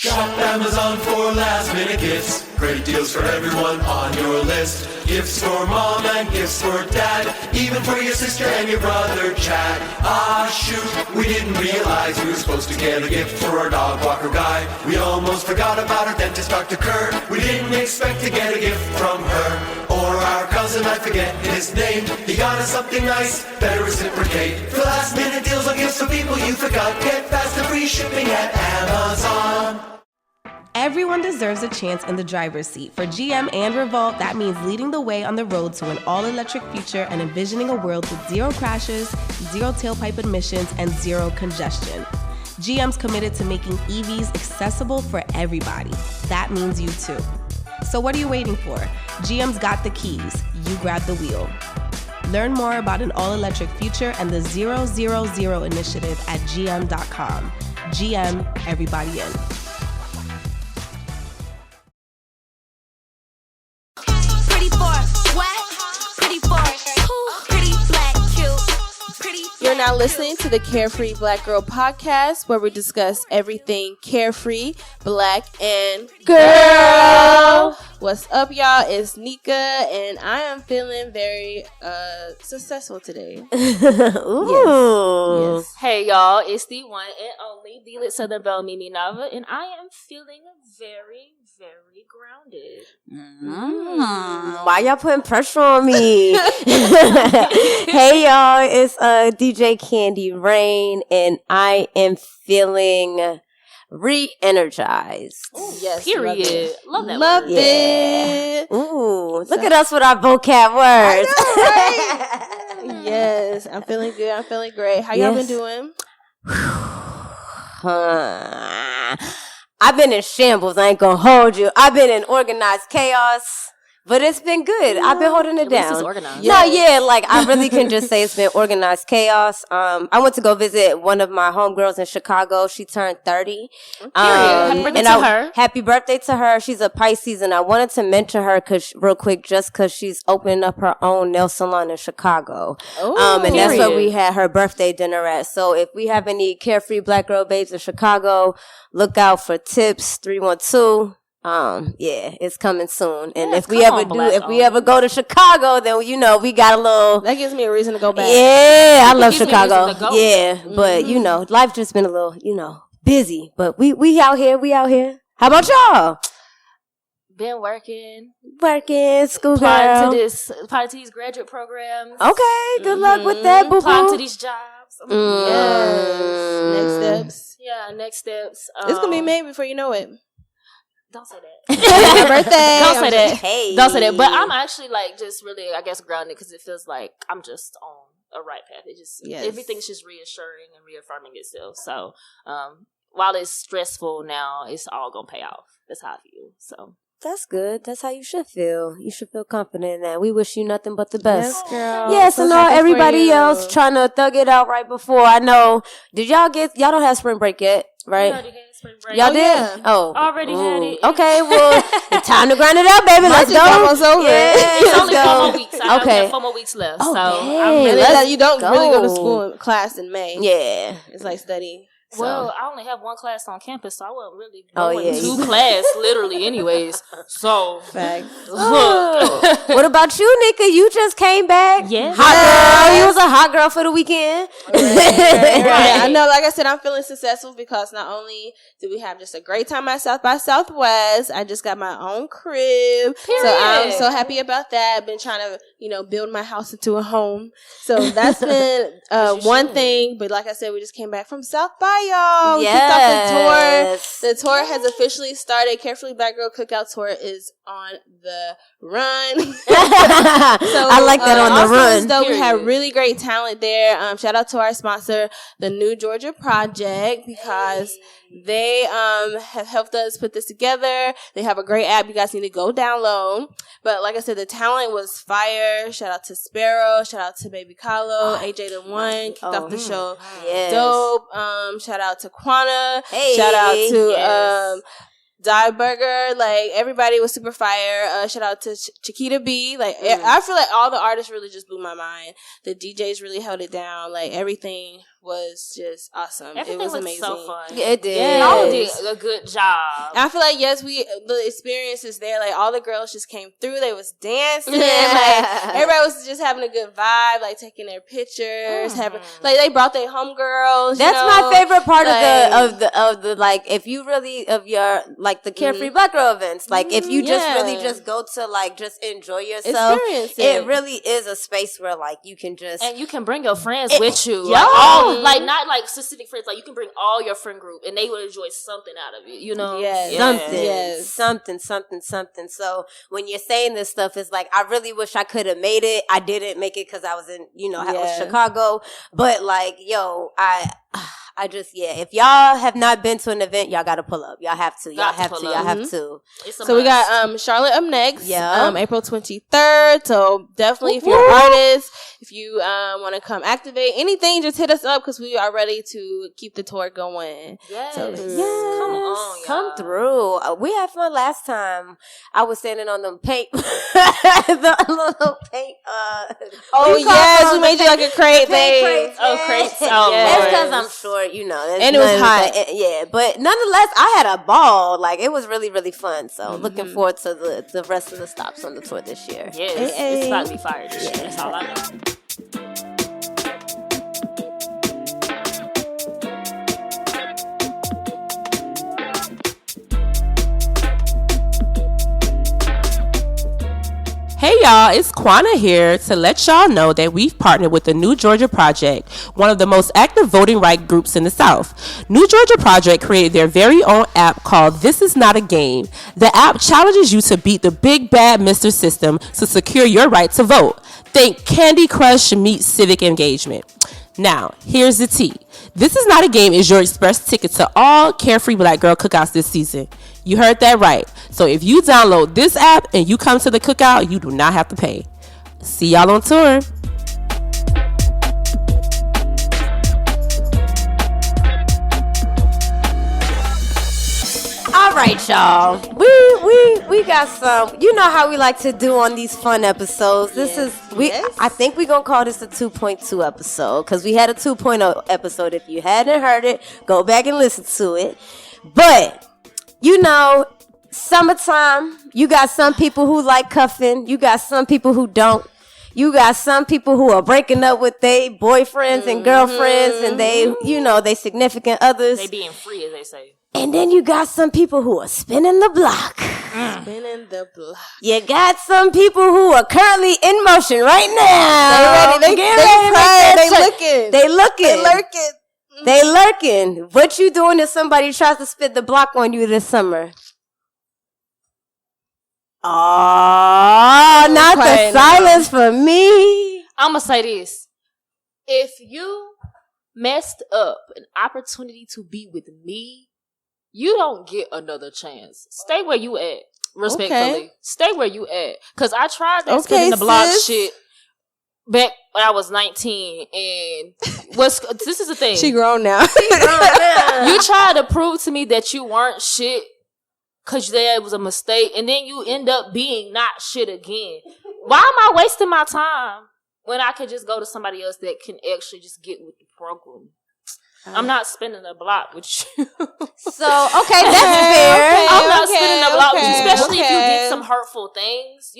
Shop Amazon for last minute gifts. Great deals for everyone on your list. Gifts for mom and gifts for dad. Even for your sister and your brother Chad. Ah shoot, we didn't realize we were supposed to get a gift for our dog walker guy. We almost forgot about our dentist Dr. Kerr. We didn't expect to get a gift from her. Or our cousin, I forget his name. He got us something nice, better reciprocate. For last minute deals on gifts for people you forgot. Get fast and free shipping at Amazon. Everyone deserves a chance in the driver's seat. For GM and Revolt, that means leading the way on the road to an all-electric future and envisioning a world with zero crashes, zero tailpipe emissions, and zero congestion. GM's committed to making EVs accessible for everybody. That means you too. So what are you waiting for? GM's got the keys. You grab the wheel. Learn more about an all-electric future and the 000 initiative at gm.com. GM, everybody in. You're now listening to the Carefree Black Girl Podcast, where we discuss everything carefree, black, and girl. What's up, y'all? It's Nika, and I am feeling very successful today. Ooh. Yes. Hey, y'all. It's the one and only D-Lit Southern Belle Mimi Nava, and I am feeling very, very grounded. Why y'all putting pressure on me? Hey y'all, it's DJ Candy Raine, and I am feeling re-energized. Ooh, yes, Period. Love that. Love word. it. Ooh, look at us with our vocab words. I know, right? Yes, I'm feeling good. I'm feeling great. How y'all been doing? I've been in shambles. I ain't gonna hold you. I've been in organized chaos, but it's been good. I've been holding it down. It's organized. No, yeah, like I really can just say it's been organized chaos. I went to go visit one of my homegirls in Chicago. She turned 30. Happy birthday to her. Happy birthday to her. She's a Pisces, and I wanted to mention her real quick, just because she's opening up her own nail salon in Chicago. And that's where we had her birthday dinner at. So if we have any carefree black girl babes in Chicago, look out for tips 312. Yeah, it's coming soon. And if we ever go to Chicago, then we got a little. That gives me a reason to go back. Yeah, I love Chicago. Yeah, but life just been a little, busy. But we out here. We out here. How about y'all? Been working, school applying girl. applying to these graduate programs. Okay, good luck with that, boo Applying to boo. these jobs. Yes. Next steps. Yeah, next steps. It's gonna be May before you know it. Don't say that. Happy birthday. Don't say that. Hey. Don't say that. But I'm actually just really, I guess, grounded because it feels like I'm just on a right path. It just everything's just reassuring and reaffirming itself. So while it's stressful now, it's all gonna pay off. That's how I feel. So That's good. That's how you should feel. You should feel confident in that. We wish you nothing but the best. Yes, girl. Yes, So and happy for everybody you. else trying to thug it out right before. I know. Did y'all don't have spring break yet, right? Y'all did? Yeah. Oh. Already had it. Okay, well, it's time to grind it out, baby. Let's go. almost over. Yeah, It's let's only go. 4 more weeks. I Okay. have 4 more weeks left. Okay. So I'm And really, it's like you don't really go to go. school in class in May. Yeah. It's like study. well, I only have 1 class on campus, so I wasn't really Oh, going yeah. to class, literally, anyways. So, Facts. Oh. What about you, Nika? You just came back. Yeah. Hot girl. You was a hot girl for the weekend. Right. I know, like I said, I'm feeling successful because not only did we have just a great time at South by Southwest, I just got my own crib. Period. So I'm so happy about that. I've been trying to, build my house into a home. So that's been one thing. But like I said, we just came back from South by, y'all. We kicked off the tour. The tour has officially started. Carefree Black Girl Cookout Tour is on the run. I like that on the run. Though we had really great talent there. Shout out to our sponsor, the New Georgia Project, because they have helped us put this together. They have a great app you guys need to go download. But like I said, the talent was fire. Shout out to Sparrow. Shout out to Baby Kahlo. AJ the One kicked off the show. Yes. Dope. Shout out to Quana. Hey. Shout out to Daye Burger. Like, everybody was super fire. Shout out to Chiquita B. Like, I feel like all the artists really just blew my mind. The DJs really held it down. Like, everything was just awesome. Everything it was looked amazing. So fun. Yeah, it did. Yes. Y'all did a good job. I feel like the experience is there. Like all the girls just came through. They was dancing. Like everybody was just having a good vibe. Like taking their pictures. Having like they brought their homegirls. That's my favorite part of the like if you really of your like the Carefree Black Girl events. Like if you just really just go to like just enjoy yourself. It really is a space where like you can just and you can bring your friends with you. Like not like specific friends. Like you can bring all your friend group and they will enjoy something out of it. You know, something. So when you're saying this stuff, it's like I really wish I could have made it. I didn't make it because I was in I was Chicago. But like I just if y'all have not been to an event, y'all got to pull up. Y'all have to. Y'all have to. So we got Charlotte up next. Yeah. April 23rd. So definitely if you're an artist, if you want to come activate anything, just hit us up because we are ready to keep the tour going. Yes. So, Come on, y'all. Come through. We had fun last time. I was standing on them paint, the little paint. We made you like a crate thing. Crates. That's because I'm short, and it was hot. But nonetheless, I had a ball. Like it was really, really fun. So looking forward to the rest of the stops on the tour this year. Yes, it's about to be fire this year. That's all I know. Hey y'all, it's Kiana here to let y'all know that we've partnered with the New Georgia Project, one of the most active voting rights groups in the South. New Georgia Project created their very own app called This Is Not a Game. The app challenges you to beat the big bad Mr. System to secure your right to vote. Think Candy Crush meets civic engagement. Now, here's the tea. This Is Not a Game is your express ticket to all Carefree Black Girl cookouts this season. You heard that right. So if you download this app and you come to the cookout, you do not have to pay. See y'all on tour. All right, y'all. We got some. You know how we like to do on these fun episodes. I think we're gonna call this a 2.2 episode because we had a 2.0 episode. If you hadn't heard it, go back and listen to it. But summertime. You got some people who like cuffing. You got some people who don't. You got some people who are breaking up with their boyfriends and girlfriends and they significant others. They being free, as they say. And then you got some people who are spinning the block. Spinning the block. You got some people who are currently in motion right now. They lurking. What you doing if somebody tries to spin the block on you this summer? Oh, not the silence for me. I'm going to say this. If you messed up an opportunity to be with me, you don't get another chance. Stay where you at. Respectfully. Okay. Stay where you at. Because I tried that spinning the block shit back when I was 19. And this is the thing. She grown now. You tried to prove to me that you weren't shit because there was a mistake. And then you end up being not shit again. Why am I wasting my time when I could just go to somebody else that can actually just get with the program? I'm not spinning the block with you. So, okay, that's fair. I'm not spinning the block with you, especially if you did some hurtful things.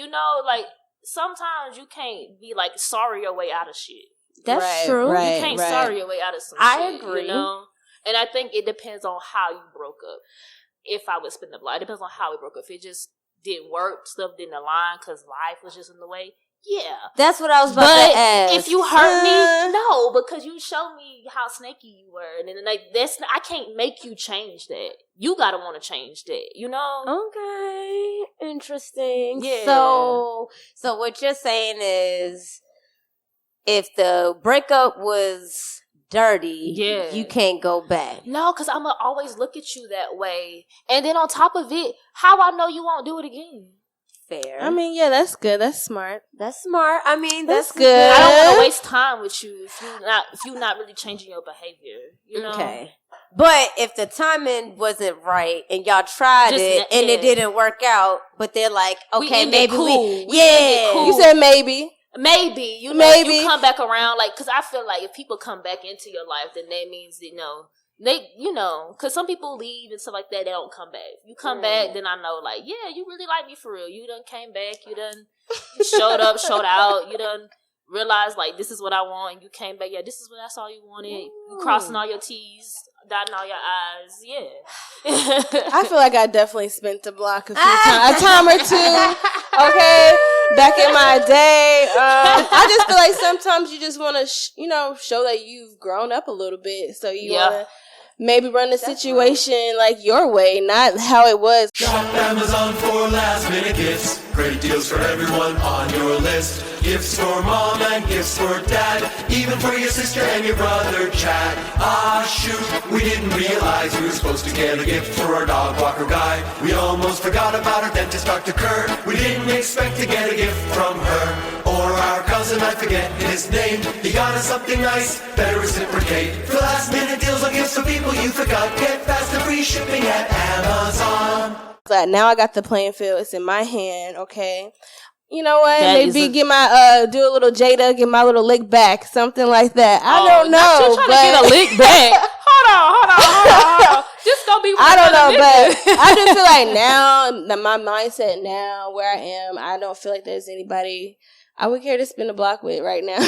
Like, sometimes you can't be, like, sorry your way out of shit. That's true. You can't sorry your way out of some shit. I agree. And I think it depends on how you broke up. If I would spin the block, it depends on how we broke up. If it just didn't work, stuff didn't align because life was just in the way. Yeah. That's what I was about to ask. If you hurt me, no, because you showed me how snaky you were. And then I can't make you change that. You gotta want to change that, Okay. Interesting. Yeah. So what you're saying is if the breakup was dirty, you can't go back. No, because I'm gonna always look at you that way. And then on top of it, how I know you won't do it again? Fair. I mean, yeah, that's good. That's smart. I mean, that's good. I don't want to waste time with you if you're not really changing your behavior. Okay. But if the timing wasn't right and y'all tried it didn't work out, but they're like, okay, maybe You said maybe. Maybe you come back around, like, because I feel like if people come back into your life, then that means because some people leave and stuff like that, they don't come back. You come back, then I know, like, yeah, you really like me for real. You done came back, you done showed up, showed out, you done realized, like, this is what I want, and you came back, yeah, this is what that's all you wanted. You crossing all your T's, dotting all your I's, yeah. I feel like I definitely spent the block a time or two. Okay, back in my day, I just feel like sometimes you just want to, show that you've grown up a little bit. So you want to maybe run the situation like your way, not how it was. Shop Amazon for last minute gifts. Great deals for everyone on your list. Gifts for mom and gifts for dad. Even for your sister and your brother Chad. Ah shoot, we didn't realize we were supposed to get a gift for our dog walker guy. We almost forgot about our dentist Dr. Kerr. We didn't expect to get a gift from her. Or our cousin, I forget his name. He got us something nice, better reciprocate. For last minute deals on gifts for people you forgot. Get fast and free shipping at Amazon. But now I got the playing field. It's in my hand, okay? You know what? Maybe get my do a little Jada, get my little lick back, something like that. I don't know. You trying to get a lick back? Hold on. Just don't be. I don't know, but I just feel like now, my mindset now, where I am, I don't feel like there's anybody I would care to spin the block with right now.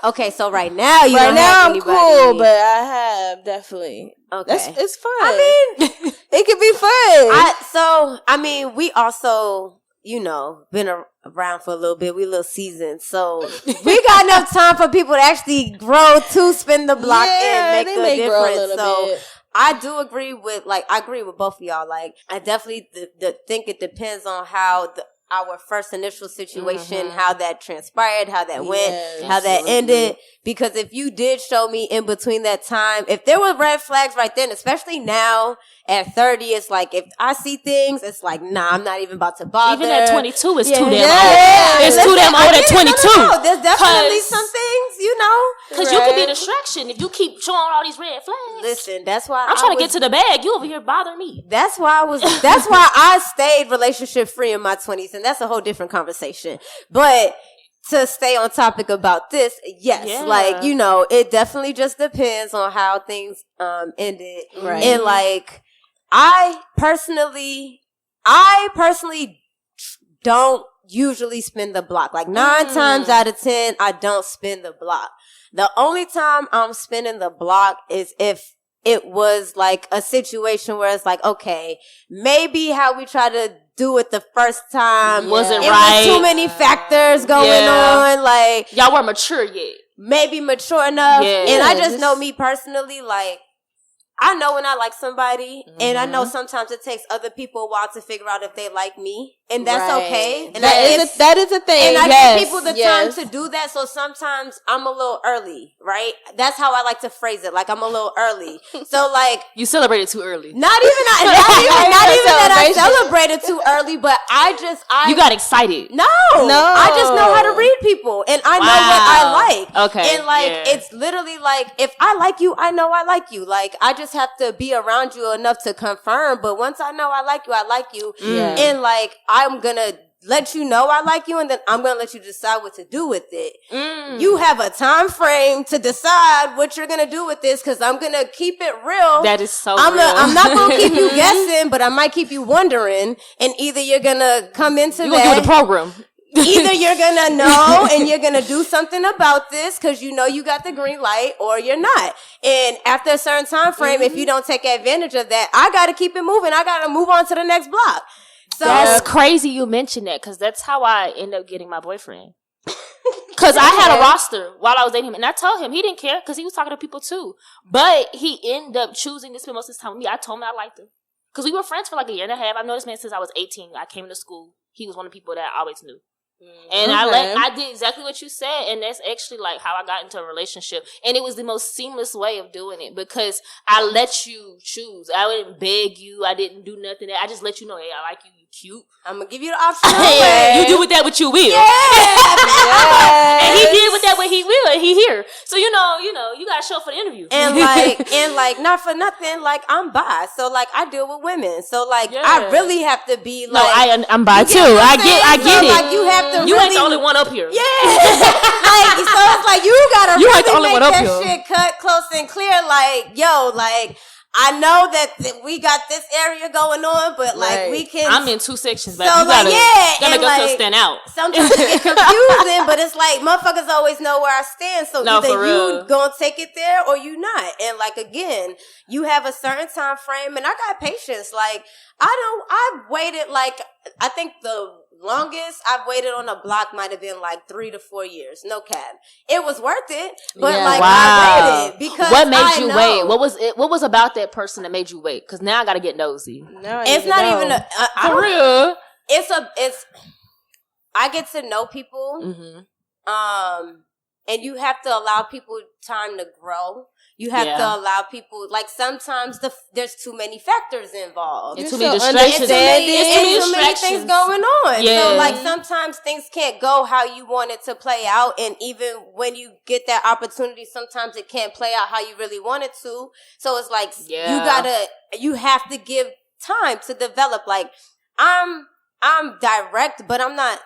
Okay, so right now you don't have anybody. I'm cool, but I have definitely. Okay, it's fun. I mean, it could be fun. We also, been around for a little bit. We a little seasoned, so we got enough time for people to actually grow to spin the block and make a difference. So I do agree with, I agree with both of y'all. Like, I definitely think it depends on how our first initial situation, how that transpired, how that went, how that ended. Because if you did show me in between that time, if there were red flags right then, especially now at 30, it's like, if I see things, it's like, nah, I'm not even about to bother. Even at 22, it's too damn old. It's too damn old at 22. There's definitely some things, Because you could be a distraction if you keep showing all these red flags. Listen, that's why I'm trying to get to the bag. You over here bothering me. That's why I stayed relationship free in my 20s, and that's a whole different conversation. But to stay on topic about this, yes, it definitely just depends on how things ended. Right. And I personally don't usually spin the block. 9 times out of 10, I don't spin the block. The only time I'm spinning the block is if it was a situation where it's okay, maybe how we try to do it the first time wasn't right. Was too many factors going on. Y'all weren't mature yet. Maybe mature enough. Yeah. And I just know me personally, I know when I like somebody, and I know sometimes it takes other people a while to figure out if they like me, and that's okay. And that is a thing. And I give people the time to do that, so sometimes I'm a little early, right? That's how I like to phrase it. I'm a little early. So you celebrated too early. Not even that I celebrated too early, but you got excited. No, I just know how to read people, and I know what I like. Okay, and it's literally if I like you, I know I like you. I just have to be around you enough to confirm. But once I know I like you, and I'm gonna let you know I like you, and then I'm gonna let you decide what to do with it. You have a time frame to decide what you're gonna do with this, because I'm gonna keep it real. That is so real. I'm not gonna keep you guessing, but I might keep you wondering, and either you're gonna come into you're gonna do the program. Either you're gonna know and you're gonna do something about this because you got the green light, or you're not. And after a certain time frame, if you don't take advantage of that, I gotta keep it moving. I gotta move on to the next block. So that's crazy you mentioned that, because that's how I end up getting my boyfriend. Because I had a roster while I was dating him, and I told him he didn't care because he was talking to people too. But he ended up choosing to spend most of his time with me. I told him I liked him because we were friends for a year and a half. I've known this man since I was 18. I came to school. He was one of the people that I always knew. And I did exactly what you said, and that's actually how I got into a relationship. And it was the most seamless way of doing it, because I let you choose. I didn't beg you. I didn't do nothing. I just let you know, hey, I like you. You cute. I'm gonna give you the option. You do with that what you will. Yeah. And he did with that what he will, and he here. So you gotta show up for the interview. And like, not for nothing, like I'm bi, so like I deal with women, so like I really have to be like. No, I'm bi too. I get it. Like you have to. You ain't the only one up here. Yeah. Like so, it's like you gotta you really ain't the only make one up that here. shit cut close and clear. Like yo, like. I know that we got this area going on, but like we can. I'm in 2 sections, but so you gotta go like, to stand out. Sometimes it get confusing, but it's like motherfuckers always know where I stand. So either you gonna take it there or you not. And like again, you have a certain time frame, and I got patience. Like I've waited like I think the longest I've waited on a block might have been like 3 to 4 years. No cap. It was worth it, but I waited because what made you wait? What was about that person that made you wait? Because now I gotta get nosy. No, it's not even for real. It's I get to know people, and you have to allow people time to grow. You have to allow people, like sometimes there's too many factors involved. Too many distractions. There's too many things going on. Yeah. So like sometimes things can't go how you want it to play out. And even when you get that opportunity, sometimes it can't play out how you really want it to. So it's like you have to give time to develop. Like I'm direct, but I'm not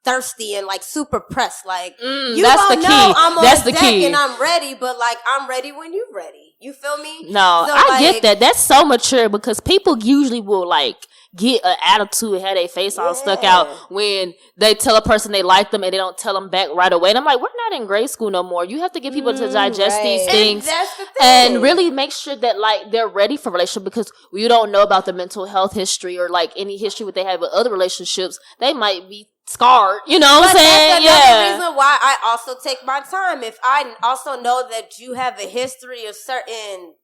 thirsty and like super pressed. Like you that's don't the know key. I'm on that's the the deck key. and I'm ready, but like I'm ready when you're ready. You feel me? No, so, I get that. That's so mature because people usually will like get an attitude and have their face all stuck out when they tell a person they like them and they don't tell them back right away. And I'm like, we're not in grade school no more. You have to get people to digest these things and, that's the thing. And really make sure that like they're ready for relationship because you don't know about the mental health history or like any history what they have with other relationships. They might be scarred, you know what I'm saying? That's another reason why I also take my time. If I also know that you have a history of certain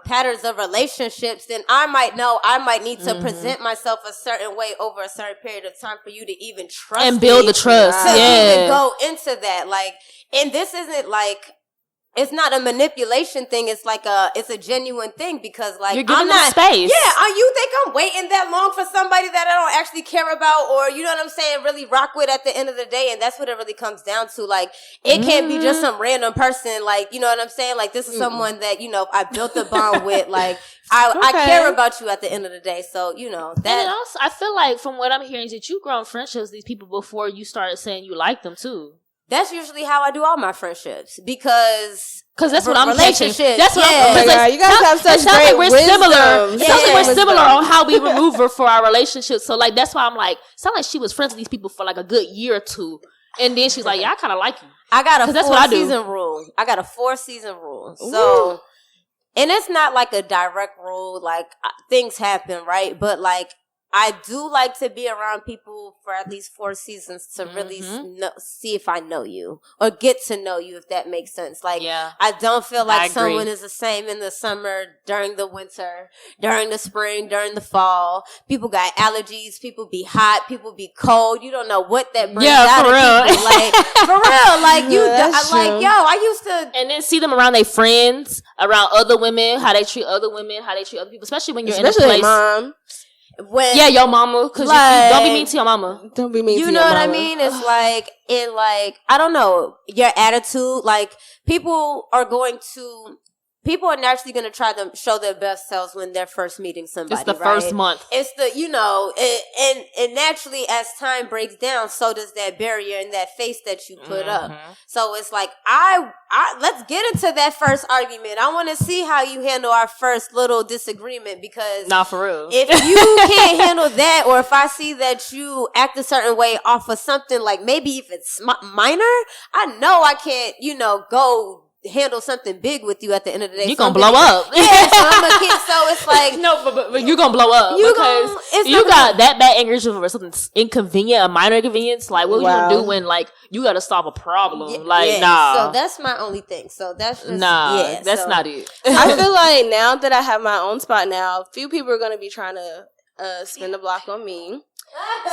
patterns of relationships, then I might need to present myself a certain way over a certain period of time for you to even trust and build the trust. To even go into that. Like, and this isn't like. It's not a manipulation thing. It's like it's a genuine thing because like you're giving I'm not space. Yeah, you think I'm waiting that long for somebody that I don't actually care about or you know what I'm saying? Really rock with at the end of the day, and that's what it really comes down to. Like it can't be just some random person. Like you know what I'm saying? Like this is someone that you know I built a bond with. Like I care about you at the end of the day. So you know that. And also, I feel like from what I'm hearing is that you've grown friendships with these people before you started saying you like them too. That's usually how I do all my friendships because that's what I'm catching. That's what I'm. You guys have such great wisdom. It sounds like we're similar on how we maneuver for our relationships. So like that's why I'm like, sound like she was friends with these people for like a good year or two, and then she's like, yeah, I kind of like you. I got a 4-season rule. I got a 4-season rule. So, and it's not like a direct rule. Like things happen, right? But like. I do like to be around people for at least 4 seasons to really see if I know you or get to know you, if that makes sense. Like, I don't feel like someone is the same in the summer, during the winter, during the spring, during the fall. People got allergies. People be hot. People be cold. You don't know what that brings out of people. Like, for real. Like, I used to. And then see them around their friends, around other women, how they treat other women, how they treat other people, especially when you're in a place. Mom. Your mama, because like, don't be mean to your mama. Don't be mean to your mama. You know what I mean? It's like, I don't know, your attitude, like, people are naturally going to try to show their best selves when they're first meeting somebody. It's the first month. It's the, and naturally as time breaks down, so does that barrier and that face that you put up. So it's like, let's get into that first argument. I want to see how you handle our first little disagreement because. Not for real. If you can't handle that, or if I see that you act a certain way off of something, like maybe if it's minor, I know I can't, go handle something big with you at the end of the day. You're gonna blow up. Yeah, so I'm a kid, so it's like no, but you're gonna blow up because you got that bad anger issue for something inconvenient, a minor inconvenience. Like, what you gonna do when like you gotta solve a problem? Nah. So that's my only thing. So that's just that's not it. I feel like now that I have my own spot now, a few people are gonna be trying to spin the block on me.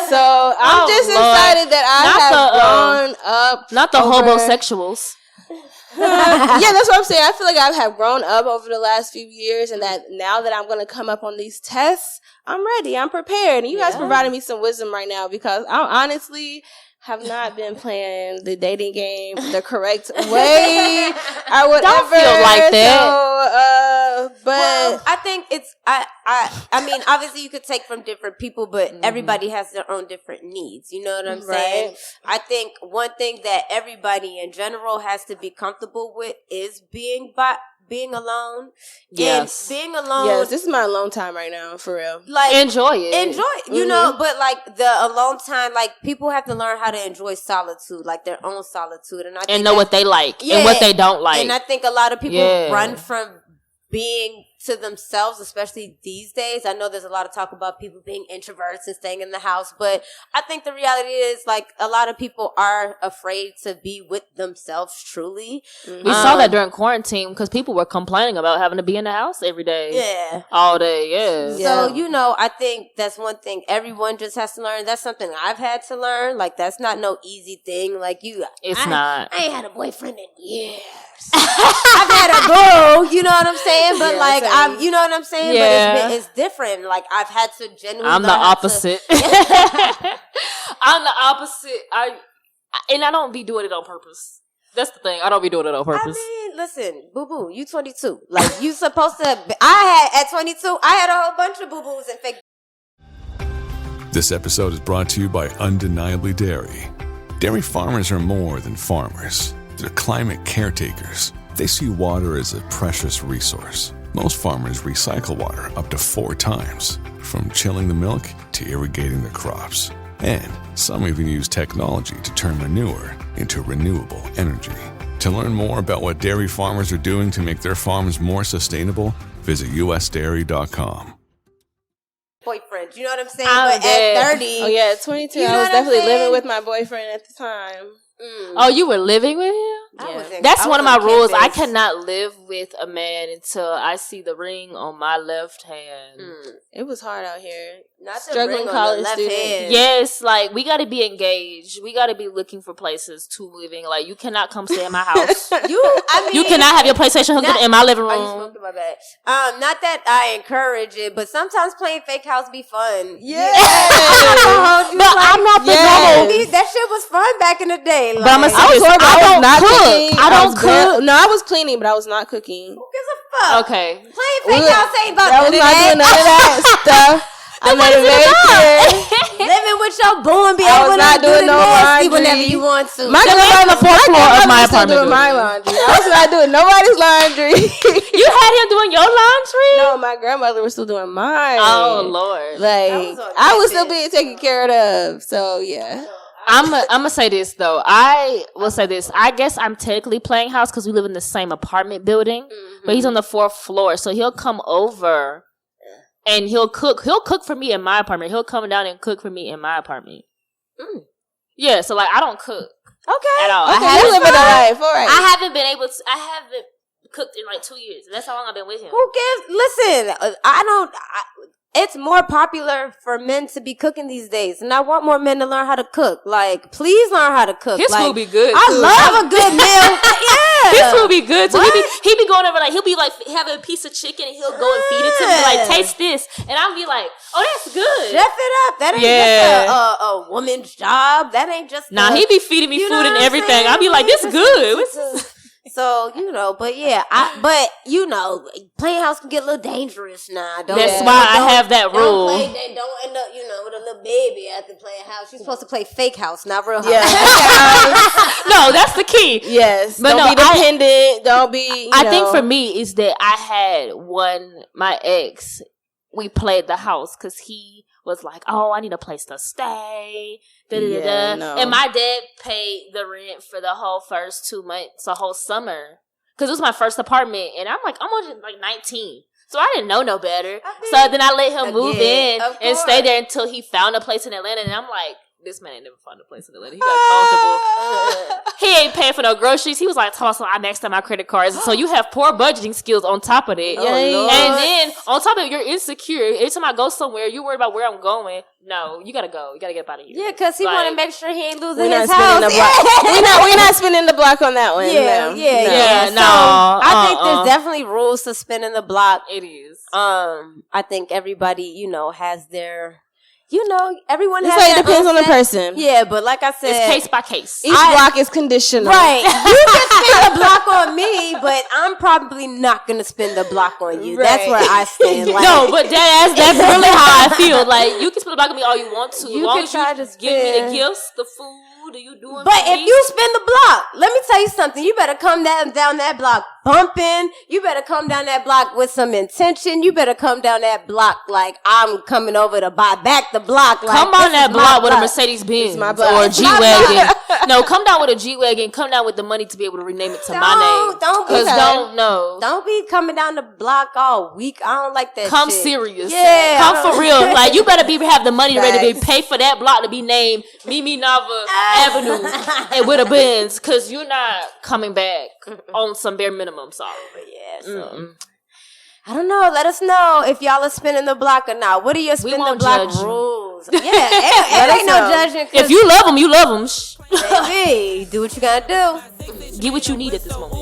So I'm just excited that I have grown up. Not the homosexuals. Yeah, that's what I'm saying. I feel like I have grown up over the last few years, and that now that I'm going to come up on these tests, I'm ready. I'm prepared. And you guys provided me some wisdom right now, because I honestly have not been playing the dating game the correct way or whatever. Don't feel like that. So, but well, I think it's I mean, obviously you could take from different people, but everybody has their own different needs. You know what I'm saying? I think one thing that everybody in general has to be comfortable with is being alone. Yes. And being alone. yes, this is my alone time right now, for real. Like, Enjoy it. You know, but like the alone time, like people have to learn how to enjoy solitude, like their own solitude, and I think And know what they like and what they don't like. And I think a lot of people run from being to themselves, especially these days. I know there's a lot of talk about people being introverts and staying in the house, but I think the reality is, like, a lot of people are afraid to be with themselves truly. We saw that during quarantine, because people were complaining about having to be in the house every day. Yeah. All day, yeah. So, you know, I think that's one thing everyone just has to learn. That's something I've had to learn. Like, that's not no easy thing. Like, It's not. I ain't had a boyfriend in years. I've had a boo, you know what I'm saying? But you know what I'm saying? Yeah. But it's different. Like, I've had to genuinely I'm the opposite. I'm the opposite. I don't be doing it on purpose. That's the thing. I don't be doing it on purpose. I mean, listen, boo-boo, you 22. Like, you supposed to... at 22, I had a whole bunch of boo-boos and fake... This episode is brought to you by Undeniably Dairy. Dairy farmers are more than farmers. They're climate caretakers. They see water as a precious resource. Most farmers recycle water up to 4 times, from chilling the milk to irrigating the crops. And some even use technology to turn manure into renewable energy. To learn more about what dairy farmers are doing to make their farms more sustainable, visit usdairy.com. Boyfriend, you know what I'm saying? But at 30... Oh, yeah, at 22, I was definitely living with my boyfriend at the time. Oh, you were living with him? Yeah. That's one of my rules. I cannot live with a man until I see the ring on my left hand. It was hard out here. Not struggling college student. Yes, like, we got to be engaged. We got to be looking for places to live in. Like, you cannot come stay in my house. You cannot have your PlayStation hooked in my living room. Oh, you smoked my bag. Not that I encourage it, but sometimes playing fake house be fun. Yeah. But I'm not the normal. That shit was fun back in the day. Like, But I'm I don't cook. I don't cook. No, I was cleaning, but I was not cooking. Who gives a fuck? Okay. Playing fake house ain't about I was not doing none of that stuff. I made it very clear. Living with your boo and be I able was to not do doing the no nasty laundry whenever you want to. My grandma on the fourth floor of my was still apartment doing my building. laundry. I was not doing nobody's laundry. You had him doing your laundry? No, my grandmother was still doing mine. Oh, Lord. Like, I was still being taken care of. So, yeah. I'm gonna say this though. I will say this. I guess I'm technically playing house because we live in the same apartment building, but he's on the 4th floor, so he'll come over and he'll cook. He'll cook for me in my apartment. He'll come down and cook for me in my apartment. Yeah, so like I don't cook at all. Okay, you living a life. All right. I haven't been able to. I haven't cooked in like 2 years. That's how long I've been with him. Who gives? Listen, it's more popular for men to be cooking these days, and I want more men to learn how to cook. Like, please learn how to cook. His food be good. I love a good meal. Yeah, his food be good too. He be going over like he'll be like having a piece of chicken and he'll go and feed it to me like taste this, and I'll be like, oh, that's good. Chef it up. That ain't just a woman's job. That ain't just he be feeding me food and everything. I'll be like, this good. So, you know, but yeah, playing house can get a little dangerous now. That's why I have that rule. Don't end up, with a little baby after playing house. You're supposed to play fake house, not real house. Yeah. No, that's the key. Yes. But don't be dependent. Don't be, I think for me is that I had my ex, we played the house because he was like, oh, I need a place to stay. No. And my dad paid the rent for the whole first 2 months, the whole summer. Because it was my first apartment. And I'm like, I'm only like 19. So I didn't know no better. So then I let him move in and stay there until he found a place in Atlanta. And I'm like, this man ain't never found a place in the Lede. He got comfortable. He ain't paying for no groceries. He was like, so I maxed out my credit cards. So you have poor budgeting skills on top of it. And then on top of it, you're insecure. Every time I go somewhere, you're worried about where I'm going. No, you gotta go. You gotta get up out of here. Yeah, because he want to make sure he ain't losing his house. We're not spinning the block on that one. Yeah. No. So I think there's definitely rules to spinning the block. It is. I think everybody, has their, everyone has. It depends on the person. Yeah, but like I said, it's case by case. Each block is conditional. Right. You can spin the block on me, but I'm probably not gonna spin the block on you. Right. That's where I stand. Like, no, but that's really how I feel. Like, you can spin the block on me all you want to. You as long can as try you to give me spin. the gifts, the food. You doing? But if you spin the block, let me tell you something. You better come down that block bumping. You better come down that block with some intention. You better come down that block like I'm coming over to buy back the block. Like, come on that block with a Mercedes Benz or a G-Wagon. No, come down with a G-Wagon. Come down with the money to be able to rename it to my name. Don't be coming down the block all week. I don't like that. Come shit. serious. Yeah, come for real. Like, you better have the money ready to pay for that block to be named Mimi Nava Avenue and with a Benz, because you're not coming back on some bare minimum. Sorry. Yeah. So. I don't know. Let us know if y'all are spinning the block or not. What are your spin the block rules? Yeah, it ain't no judging. If you love them, you love them. Baby, do what you gotta do. Get what you need at this moment.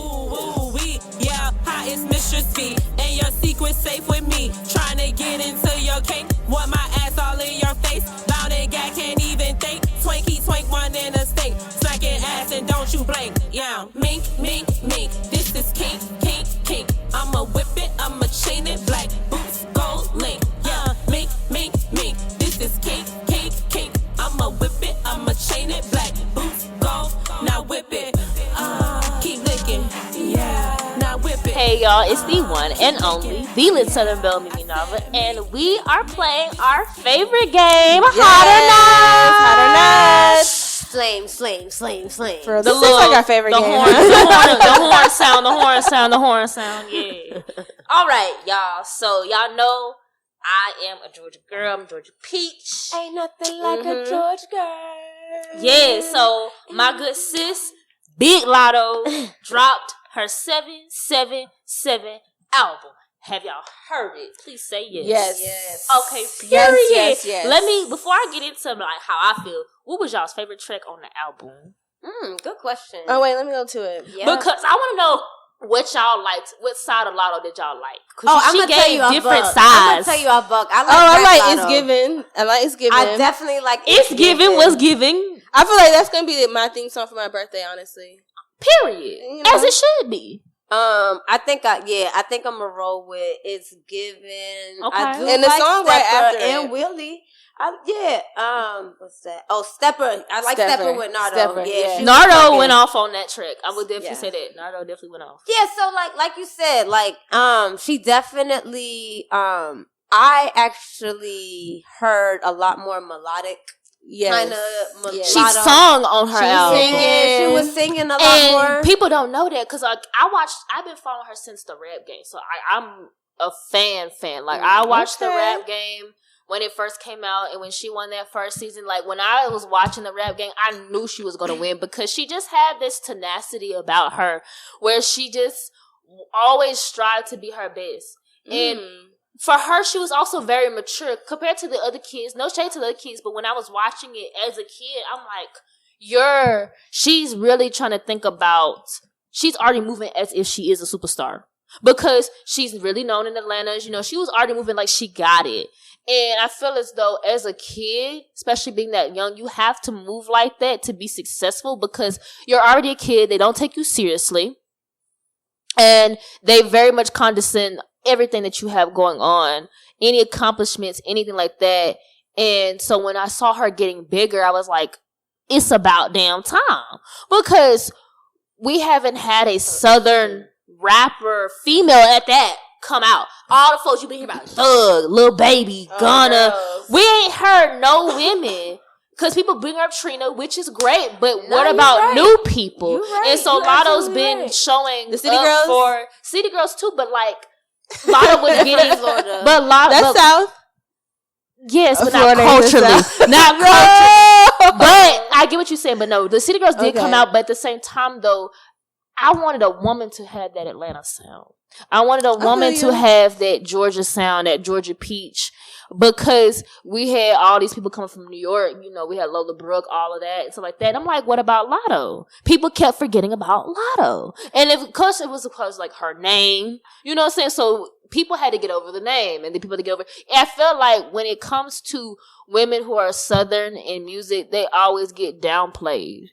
Yeah, how is Mistress B? And your secret safe with me. Trying to get into your cake. Want my ass all in your face. Bound and gag, can't even think. Twinkie, twink, one in a state. Smacking ass and don't you blink. Yeah, mink, mink, mink. This is kink, kink, kink. I'ma whip it, I'ma chain it. Black boots, gold link. Yeah, mink, mink, mink. This is kink, kink, kink. I'ma whip it, I'ma chain it. Black boots, gold. Now whip it. Keep licking. Yeah. Hey y'all, it's the one and only, the Lit Southern Belle Mimi Nava, and we are playing our favorite game, Hot or Not. Slame. This is like our favorite game. The horn sound, yeah. All right, y'all. So y'all know I am a Georgia girl. I'm Georgia Peach. Ain't nothing like a Georgia girl. Yeah, so my good sis, Big Latto, dropped her 777 album. Have y'all heard it? Please say yes. Yes. Okay, period. Yes. Let me, before I get into like how I feel, what was y'all's favorite track on the album? Good question. Oh, wait, let me go to it. Yeah. Because I want to know what y'all liked. What side of Latto did y'all like? I'm going to tell you different sides. I'm going to tell you a buck. I like It's Giving. I definitely like It's Giving was giving. I feel like that's going to be my theme song for my birthday, honestly. Period. You know? As it should be. I think I'm gonna roll with It's Given. Okay. I do and the like song Stepper right after and Willie. What's that? Oh, Stepper. I like Stepper with Nardo. Nardo went off on that track. I would definitely say that. Nardo definitely went off. Yeah, so like you said, she definitely I actually heard a lot more melodic. Kind of mulatto. She sung on her album. She was singing a lot more. People don't know that because I've been following her since the rap game, so I'm a fan. Like I watched the rap game when it first came out, and when she won that first season. Like when I was watching the rap game, I knew she was going to win because she just had this tenacity about her, where she just always strived to be her best. And for her, she was also very mature compared to the other kids. No shade to the other kids, but when I was watching it as a kid, I'm like, she's really trying to think about, she's already moving as if she is a superstar. Because she's really known in Atlanta. You know, she was already moving like she got it. And I feel as though as a kid, especially being that young, you have to move like that to be successful because you're already a kid. They don't take you seriously. And they very much condescend everything that you have going on, any accomplishments, anything like that. And so when I saw her getting bigger, I was like, it's about damn time. Because we haven't had a Southern rapper, female at that, come out. All the folks you been hearing about, Thug, Lil Baby, Gunna. We ain't heard no women. Because people bring up Trina, which is great, but what about new people? And so Latto's been showing the City Girls for City Girls too, but like Latto was getting but Latto that's South. Yes, but Florida not culturally. Not culturally. I get what you're saying. But no, the City Girls did come out. But at the same time, though, I wanted a woman to have that Atlanta sound. I wanted a woman to have that Georgia sound, that Georgia peach. Because we had all these people coming from New York, you know, we had Lola Brooke, all of that, and stuff like that. And I'm like, what about Latto? People kept forgetting about Latto. And of course, it was because, like, her name, you know what I'm saying? So people had to get over the name, and then people had to get over. And I felt like when it comes to women who are Southern in music, they always get downplayed.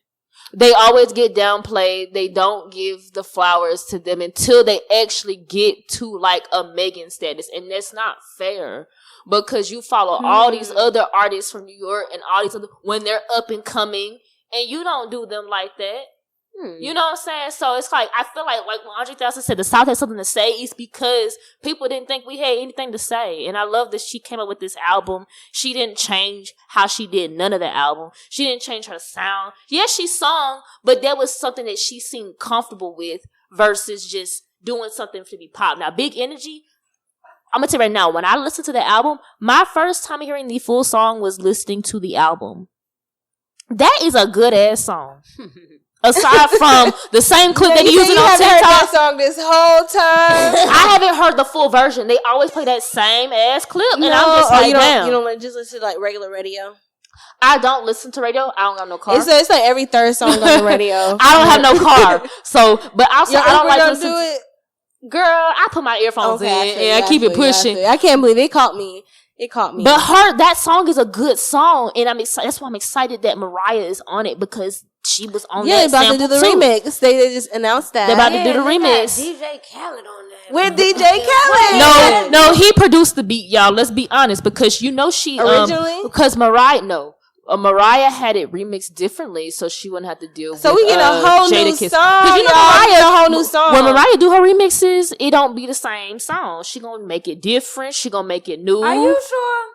They always get downplayed. They don't give the flowers to them until they actually get to, like, a Megan status. And that's not fair. Because you follow all these other artists from New York and all these other, when they're up and coming, and you don't do them like that. You know what I'm saying? So it's like, I feel like when Andre 3000 said the South has something to say, it's because people didn't think we had anything to say. And I love that she came up with this album. She didn't change how she did none of the album. She didn't change her sound. Yes, she sung, but that was something that she seemed comfortable with versus just doing something to be pop. Now, Big Energy, I'm going to tell you right now, when I listened to the album, my first time hearing the full song was listening to the album. That is a good-ass song. Aside from the same clip that they using on TikTok. Heard that song this whole time. I haven't heard the full version. They always play that same ass clip, and I'm just like, damn. You don't just listen to, like, regular radio? I don't listen to radio. I don't have no car. It's like every third song on the radio. I don't have no car. So, but also, I don't like to listen to it. Girl, I put my earphones in and I keep it pushing. I can't believe it caught me. It caught me. But that song is a good song, and I'm excited. That's why I'm excited that Mariah is on it, because she was on that sample. Yeah, about to do the remix. They just announced that. They're about to do the remix. DJ Khaled on that. With DJ Khaled. No, he produced the beat, y'all. Let's be honest, because you know she originally because Mariah had it remixed differently, so she wouldn't have to deal with. So we get a whole new song. Because you know Mariah, a whole new song. When Mariah do her remixes, it don't be the same song. She gonna make it different. She gonna make it new. Are you sure?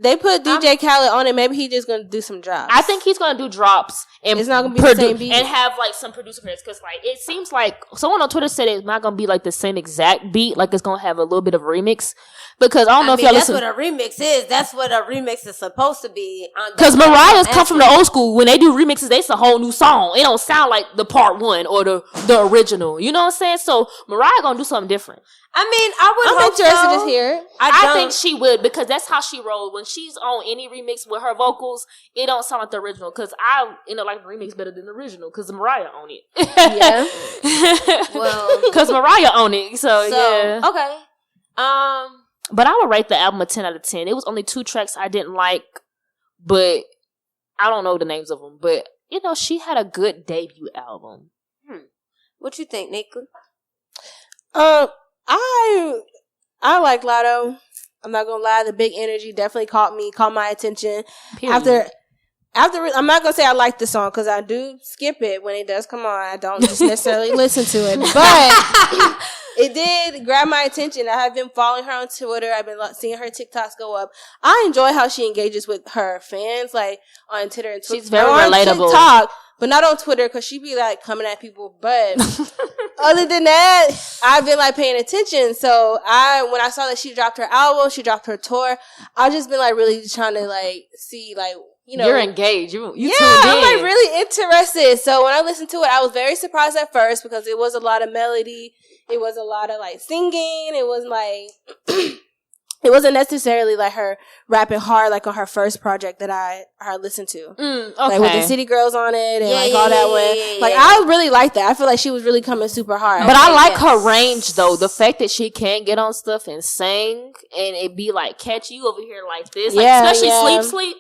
They put DJ Khaled on it. Maybe he's just gonna do some drops. I think he's gonna do drops, and it's not gonna be the same beat, and have like some producer credits. Because like it seems like someone on Twitter said it's not gonna be like the same exact beat. Like it's gonna have a little bit of remix. Because I don't know if y'all listen. That's what a remix is. That's what a remix is supposed to be. Because Mariah's come from the old school. When they do remixes, it's a whole new song. It don't sound like the part one or the original. You know what I'm saying? So Mariah gonna do something different. I mean, I'm interested to hear it. I think she would, because that's how she rolled. When she's on any remix with her vocals, it don't sound like the original. Because I like the remix better than the original. Because Mariah own it. Yeah. Well, because Mariah own it. So yeah. Okay. But I would rate the album a 10 out of 10. It was only 2 tracks I didn't like, but I don't know the names of them. But, she had a good debut album. What you think, Nika? I like Latto. I'm not gonna lie, the Big Energy definitely caught my attention. Period. After I'm not gonna say I like the song, because I do skip it when it does come on. I don't just necessarily listen to it, but it did grab my attention. I have been following her on Twitter. I've been seeing her TikToks go up. I enjoy how she engages with her fans, like on Twitter and Twitter. She's very relatable. TikTok, but not on Twitter, because she be like coming at people. But other than that, I've been like paying attention. So when I saw that she dropped her album, she dropped her tour, I've just been like really trying to like see like. You're engaged. You tuned in. I'm like really interested. So when I listened to it, I was very surprised at first, because it was a lot of melody. It was a lot of like singing. It was like it wasn't necessarily like her rapping hard like on her first project that I listened to. Okay. Like with the City Girls on it and all that one. Like I really like that. I feel like she was really coming super hard. But I like her range though. The fact that she can get on stuff and sing and it be like catchy. You over here like this. Like, especially Sleep.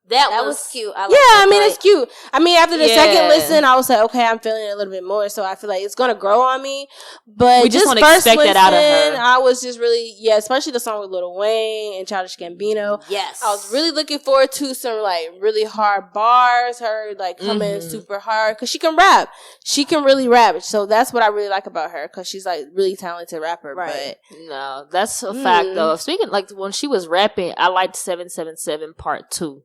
That was cute. It's cute. I mean, after the second listen, I was like, okay, I'm feeling it a little bit more. So I feel like it's going to grow on me. But we just want to expect that out of her. I was just really, especially the song with Lil Wayne and Childish Gambino. Yes. I was really looking forward to some like really hard bars, her like coming super hard. Because she can rap. She can really rap. So that's what I really like about her. Because she's like really talented rapper. Right. But no, that's a fact though. Speaking like when she was rapping, I liked 777 Part 2.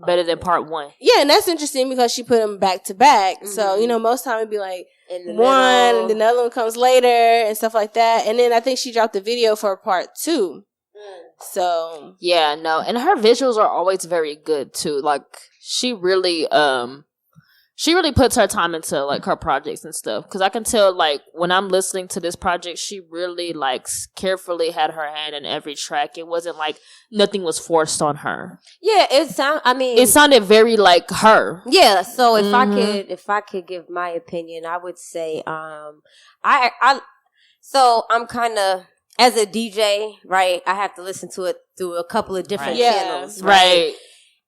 Better than Part 1. Yeah, and that's interesting because she put them back to back. So, most time it'd be like one and then the other one comes later and stuff like that. And then I think she dropped the video for Part 2. So yeah, no, and her visuals are always very good too. Like she really puts her time into like her projects and stuff. Because I can tell, like when I'm listening to this project, she really like carefully had her hand in every track. It wasn't like nothing was forced on her. Yeah, it sounded very like her. Yeah. So if I could give my opinion, I would say so I'm kind of, as a DJ, right, I have to listen to it through a couple of different channels. Right.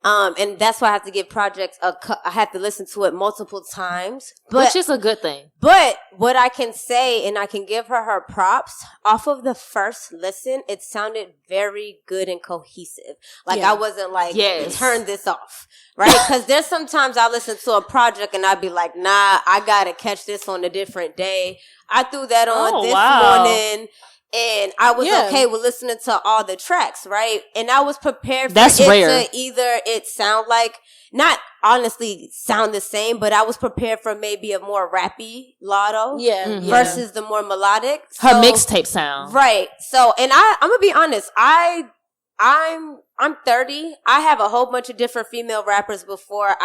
And that's why I have to give projects I have to listen to it multiple times. Which is a good thing. But what I can say, and I can give her props, off of the first listen, it sounded very good and cohesive. Like I wasn't like, turn this off. Right? Because there's sometimes I listen to a project and I'd be like, nah, I gotta catch this on a different day. I threw that on this morning. And I was okay with listening to all the tracks, right? And I was prepared for to either it sound like, not honestly sound the same, but I was prepared for maybe a more rappy Latto versus the more melodic. Her mixtape sound. Right. So, and I'm going to be honest, I'm 30. I have a whole bunch of different female rappers before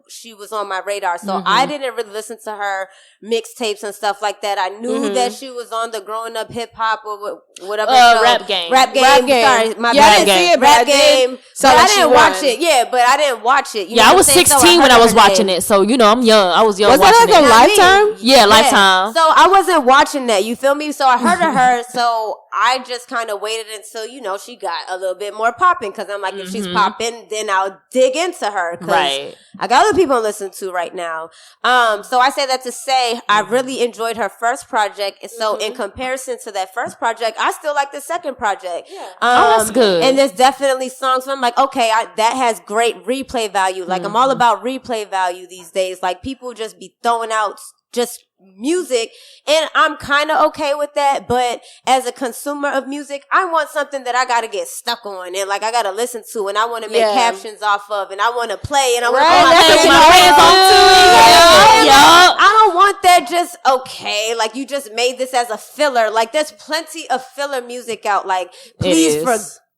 she was on my radar. So I didn't really listen to her mixtapes and stuff like that. I knew that she was on the Growing Up Hip Hop or whatever. Rap Game. Sorry, my bad. I didn't see it, Rap Game. So I didn't watch it. Yeah, but I didn't watch it. I was 16 when I was watching it. So, I'm young. I was young watching it. Was that like a Lifetime? Yeah, Lifetime. So I wasn't watching that. You feel me? So I heard of her. So I just kind of waited until, she got a little bit more popping. Because I'm like, if she's popping, then I'll dig into her. Right. I got other people to listen to right now. So I say that to say, I really enjoyed her first project. And so in comparison to that first project, I still like the second project. Yeah. That's good. And there's definitely songs where I'm like, okay, that has great replay value. Like, I'm all about replay value these days. Like, people just be throwing out just music, and I'm kind of okay with that, but as a consumer of music, I want something that I gotta get stuck on, and like I gotta listen to, and I want to make captions off of, and I want to play, and I want to my hands on too. I don't want that just okay, like you just made this as a filler. Like there's plenty of filler music out. Like please, for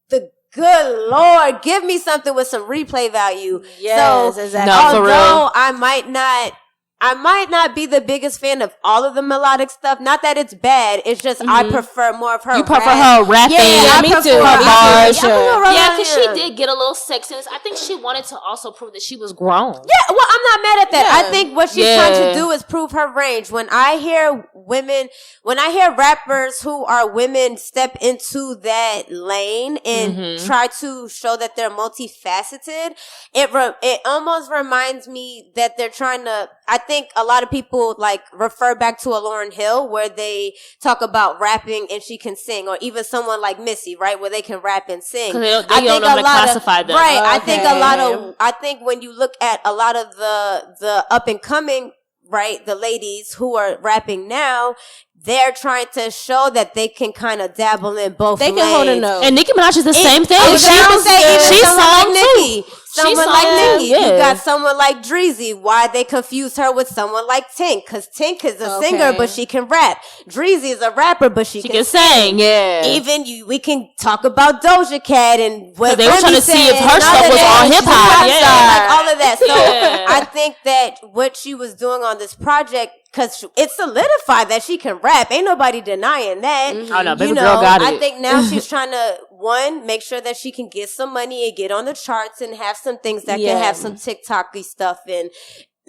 the good Lord, give me something with some replay value. Yes, so, exactly. Although I might not be the biggest fan of all of the melodic stuff. Not that it's bad. It's just I prefer more of her. You prefer her rapping? Yeah, me too. Her bars. Yeah, because she did get a little sexiness. I think she wanted to also prove that she was grown. Yeah, well, I'm not mad at that. Yeah. I think what she's trying to do is prove her range. When I hear rappers who are women step into that lane and try to show that they're multifaceted, it almost reminds me that they're trying to. I think a lot of people like refer back to a Lauryn Hill where they talk about rapping and she can sing, or even someone like Missy, right, where they can rap and sing. They don't know how to classify them. Right. Okay. I think when you look at a lot of the up and coming, right, the ladies who are rapping now, they're trying to show that they can kind of dabble in both lanes. They can hold a note. And Nicki Minaj is the same thing. She's someone like Nicki. Someone like Nicki. Yeah. You got someone like Dreezy. Why they confuse her with someone like Tink? Because Tink is a singer, but she can rap. Dreezy is a rapper, but she can sing. Yeah. Even we can talk about Doja Cat and what they were trying to see if her stuff was all hip hop. Like all of that. So I think that what she was doing on this project, because it solidified that she can rap. Ain't nobody denying that. Oh, no, baby girl got it. I think now she's trying to, make sure that she can get some money and get on the charts and have some things that can have some TikTok-y stuff. And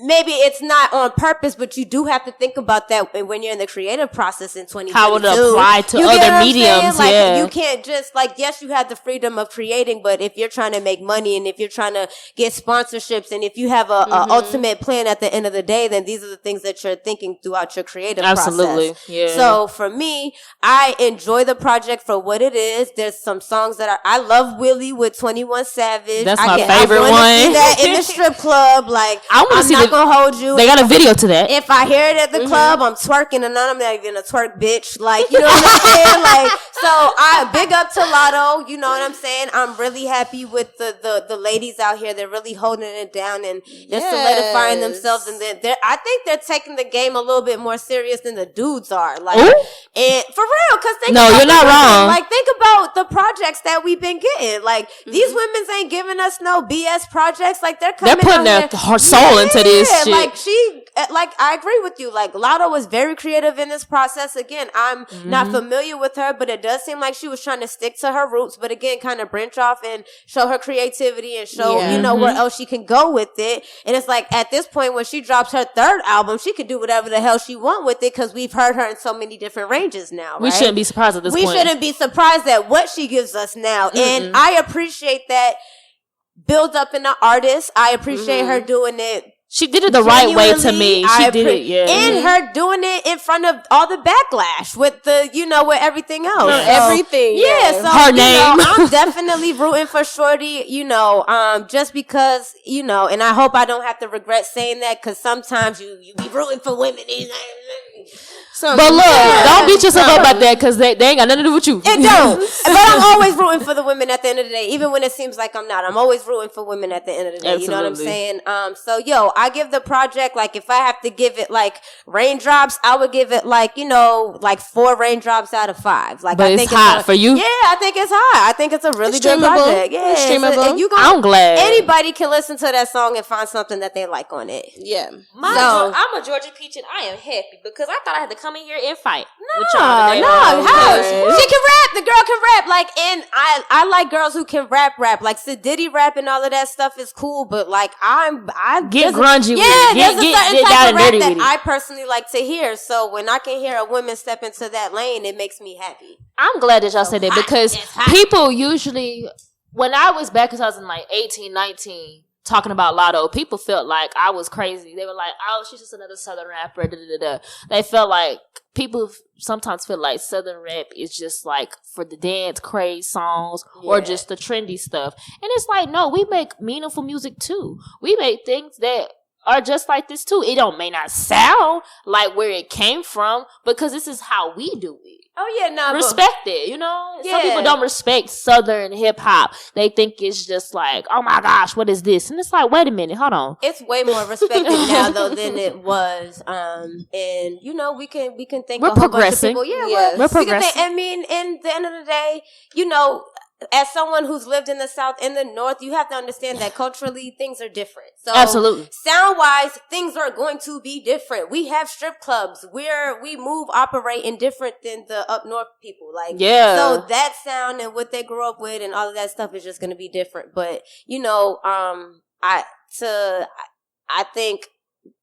maybe it's not on purpose, but you do have to think about that when you're in the creative process in 2022. How it apply to other mediums, like, you can't just, yes, you have the freedom of creating, but if you're trying to make money and if you're trying to get sponsorships and if you have a ultimate plan at the end of the day, then these are the things that you're thinking throughout your creative process. Yeah. So for me, I enjoy the project for what it is. There's some songs that I love Willie with 21 Savage. That's my favorite one. See that in the strip club. Like, I want to see the not gonna hold you. They got a video to that. If I hear it at the club, I'm twerking, and I'm not even a twerk bitch. Like, you know what I'm saying? Like, so I big up to Latto. You know what I'm saying? I'm really happy with the ladies out here. They're really holding it down and they're solidifying themselves. And I think they're taking the game a little bit more serious than the dudes are. Like, and for real, because you're not wrong. Like, think about the projects that we've been getting. Like, these women ain't giving us no BS projects. Like, they're putting their soul into this shit. Like I agree with you. Like, Latto was very creative in this process. Again, I'm not familiar with her, but it does seem like she was trying to stick to her roots, but again, kind of branch off and show her creativity and show, you know, where else she can go with it. And it's like, at this point, when she drops her third album, she could do whatever the hell she want with it, because we've heard her in so many different ranges now, right? We shouldn't be surprised at this point. We shouldn't be surprised at what she gives us now. And I appreciate that build up in the artist. I appreciate her doing it. She did it the right way to me. She did it, And her doing it in front of all the backlash with the, you know, with everything else. Everything. Yeah, so, her name. You know, I'm definitely rooting for Shorty, you know, just because, you know, and I hope I don't have to regret saying that, because sometimes you be rooting for women. But look, don't beat yourself up about that, because they ain't got nothing to do with you. It don't. But I'm always rooting for the women at the end of the day, even when it seems like I'm not. I'm always rooting for women at the end of the day. Absolutely. You know what I'm saying? So, yo, I give the project, like, if I have to give it, like, raindrops, I would give it, like, you know, like 4 raindrops out of 5. Like, but I think it's hot for you? Yeah, I think it's hot. I think it's a really good project. Yeah, it's streamable. I'm glad. Anybody can listen to that song and find something that they like on it. Yeah. I'm a Georgia Peach, and I am happy, because I thought I had to come in here and fight. No, how? She can rap. The girl can rap. Like, and I like girls who can rap. Like, Diddy rap and all of that stuff is cool, but like, I get grungy with it. Yeah, there's a certain type of rap that it. I personally like to hear. So when I can hear a woman step into that lane, it makes me happy. I'm glad that y'all said that, because people usually, when I was back in 2018, 19, talking about Latto, people felt like I was crazy. They were like, oh, she's just another Southern rapper. Da, da, da. They felt like, people sometimes feel like Southern rap is just like for the dance craze songs or just the trendy stuff. And it's like, no, we make meaningful music too. We make things that are just like this too. It may not sound like where it came from, because this is how we do it. Oh yeah, no, respect it, you know? Some people don't respect Southern hip hop. They think it's just like, oh my gosh, what is this? And it's like, wait a minute, hold on. It's way more respected now though than it was. And you know, we can think we're progressing. Bunch of people. Yeah, we're progressing. I mean, in the end of the day, you know, as someone who's lived in the South and the North, you have to understand that culturally things are different. So absolutely, sound-wise, things are going to be different. We have strip clubs where we operate in different than the up north people. Like, so that sound and what they grew up with and all of that stuff is just going to be different. But you know, I think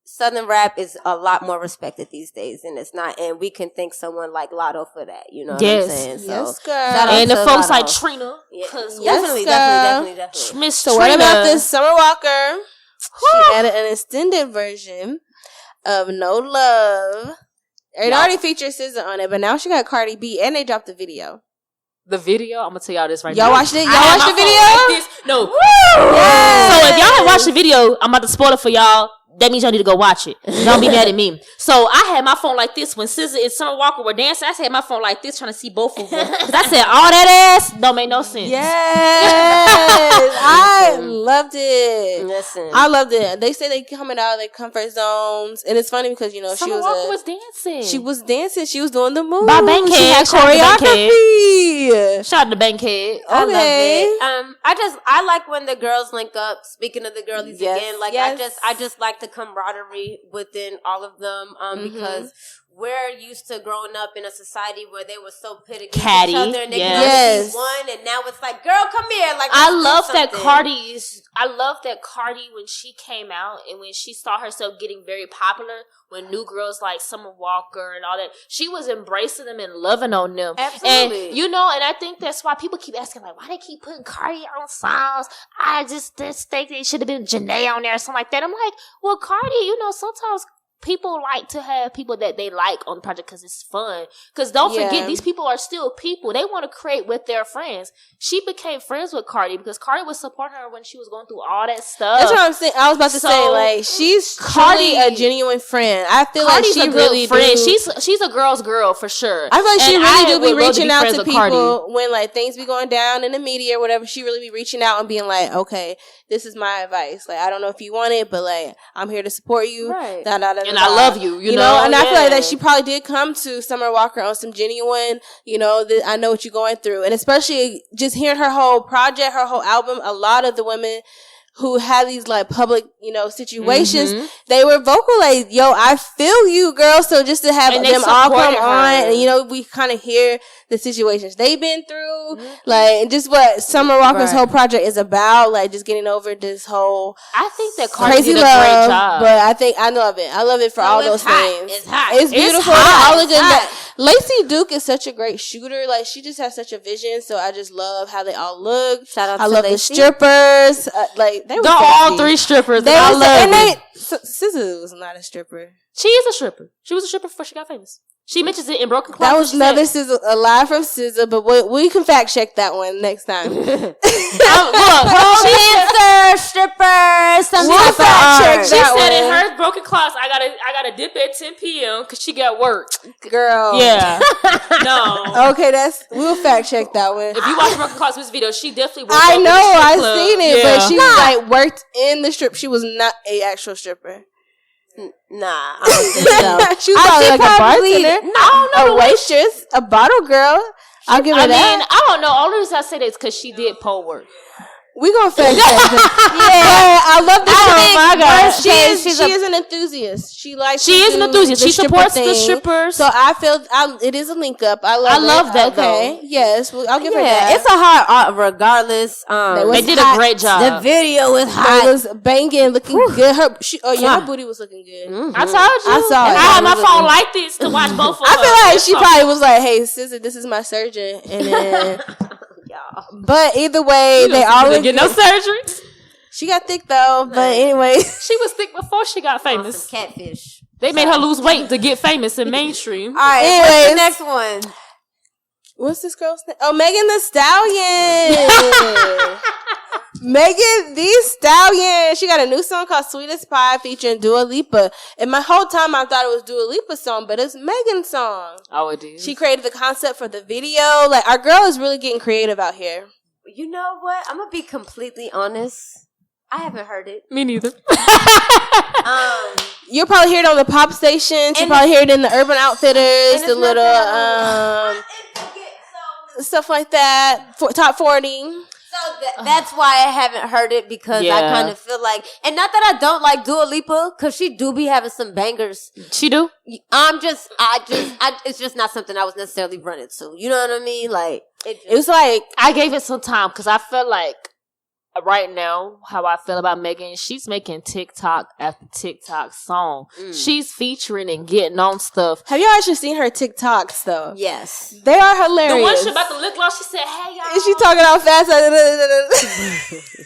Southern rap is a lot more respected these days, and it's not. And we can thank someone like Latto for that. You know what I'm saying? So, yes, girl. And the folks like Trina. Definitely. Miss So what about this Summer Walker? She added an extended version of No Love. It already featured SZA on it, but now she got Cardi B, and they dropped the video. The video, I'm gonna tell y'all this right now. Y'all watched it? Y'all watched the video? Like no. Yes. So if y'all ain't watched the video, I'm about to spoil it for y'all. That means y'all need to go watch it. Don't be mad at me. So I had my phone like this when SZA and Summer Walker were dancing. I had my phone like this trying to see both of them. Because I said, all that ass don't make no sense. Yes. I loved it. Listen. I loved it. They say they coming out of their comfort zones. And it's funny because, you know, Summer Walker was dancing. She was dancing. She was doing the moves. By Bankhead. She had choreography. Shout out to Bankhead. I love it. I like when the girls link up. Speaking of the girlies again, like I just like the camaraderie within all of them, because we're used to growing up in a society where they were so pit against each other and they could be one, and now it's like, girl, come here. Like, I love that Cardi, when she came out and when she saw herself getting very popular, when new girls like Summer Walker and all that, she was embracing them and loving on them. Absolutely. And, you know, and I think that's why people keep asking, like, why they keep putting Cardi on songs? I just think they should have been Janae on there or something like that. I'm like, well, Cardi, you know, sometimes people like to have people that they like on the project because it's fun. Because don't forget, these people are still people. They want to create with their friends. She became friends with Cardi because Cardi was supporting her when she was going through all that stuff. That's what I'm saying. I was about to say, like, she's Cardi a genuine friend. I feel Cardi's like she a really friend. She's a girl's girl for sure. I feel like she really do be reaching out to people when like things be going down in the media or whatever. She really be reaching out and being like, okay, this is my advice. Like, I don't know if you want it, but like, I'm here to support you. Right. Da, da, da, and da, I love you. You know, and I feel like that she probably did come to Summer Walker on some genuine, you know, I know what you're going through. And especially just hearing her whole project, her whole album, a lot of the women who had these like public, you know, situations, they were vocal like, yo, I feel you, girl. So just to have them all come on and, you know, we kind of hear the situations they've been through, like, just what Summer Walker's whole project is about, like, just getting over this whole I think that Cardi did a love, great job. But I love it. I love it for all those things. It's hot. It's beautiful. All the good. Lacey Duke is such a great shooter. Like, she just has such a vision. So I just love how they all look. Shout out I to love Lacey. the strippers. Like, they're all three strippers. I love it. SZA was not a stripper. She is a stripper. She was a stripper before she got famous. She mentions it in Broken Clock. That was another SZA, a lie from SZA, but we can fact check that one next time. Dancer, strippers, some we'll fact check She that said in one. her Broken Clocks, I gotta dip at 10 p.m. because she got work. Girl. Yeah. No. Okay, we'll fact check that one. If you watch Broken Clocks music video, she definitely worked I up know, in the strip I've club. seen it, but she like worked in the strip. She was not a actual stripper. Nah, I don't think so. She was probably like a bartender. I don't know. A waitress, a bottle girl. I'll give her that. I don't know. Only reason I say that is because she did pole work. We gonna fact check it. Yeah, I love this. Oh my god, she is an enthusiast. She is an enthusiast. She supports the strippers. So I feel it is a link up. I love that. Okay, yes, I'll give her that. It's a hard art, regardless. They did a great job. The video was hot. It was banging, looking good. Her booty was looking good. I told you. I saw it. I had my phone like this to watch both of them. I feel like she probably was like, "Hey, SZA, this is my surgeon," and then. But either way, they always get no surgery. She got thick though. But anyway, she was thick before she got famous. Catfish. They made her lose weight to get famous in mainstream. All right, anyways, what's the next one? What's this girl's name? Oh, Megan Thee Stallion. Megan Thee Stallion. She got a new song called Sweetest Pie featuring Dua Lipa. And my whole time I thought it was Dua Lipa's song, but it's Megan's song. Oh, it is. She created the concept for the video. Like, our girl is really getting creative out here. You know what? I'm going to be completely honest. I haven't heard it. Me neither. You'll probably hear it on the pop stations. You'll probably hear it in the Urban Outfitters, the little stuff like that. Top 40. So that's why I haven't heard it, because I kind of feel like, and not that I don't like Dua Lipa, because she do be having some bangers. She do? It's just not something I was necessarily running to. You know what I mean? Like, it was like, I gave it some time because I feel like right now, how I feel about Megan, she's making TikTok after TikTok song. She's featuring and getting on stuff. Have y'all actually seen her TikToks though? Yes. They are hilarious. The one shit about the lip gloss, she said, "Hey y'all." Is she talking out fast?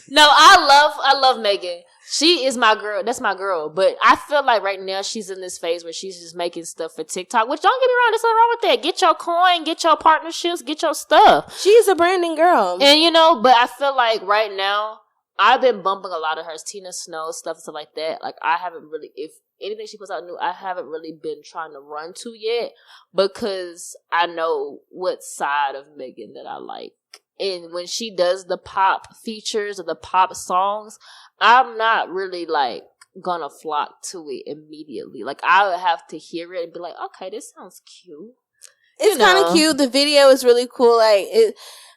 No, I love Megan. She is my girl. That's my girl. But I feel like right now she's in this phase where she's just making stuff for TikTok. Which, don't get me wrong, there's nothing wrong with that. Get your coin, get your partnerships, get your stuff. She's a branding girl. And but I feel like right now, I've been bumping a lot of hers, Tina Snow, stuff like that. Like, I haven't really, if anything she puts out new, I haven't really been trying to run to yet, because I know what side of Megan that I like. And when she does the pop features or the pop songs, I'm not really like gonna flock to it immediately. Like, I would have to hear it and be like, okay, this sounds cute. It's kind of cute. The video is really cool. Like,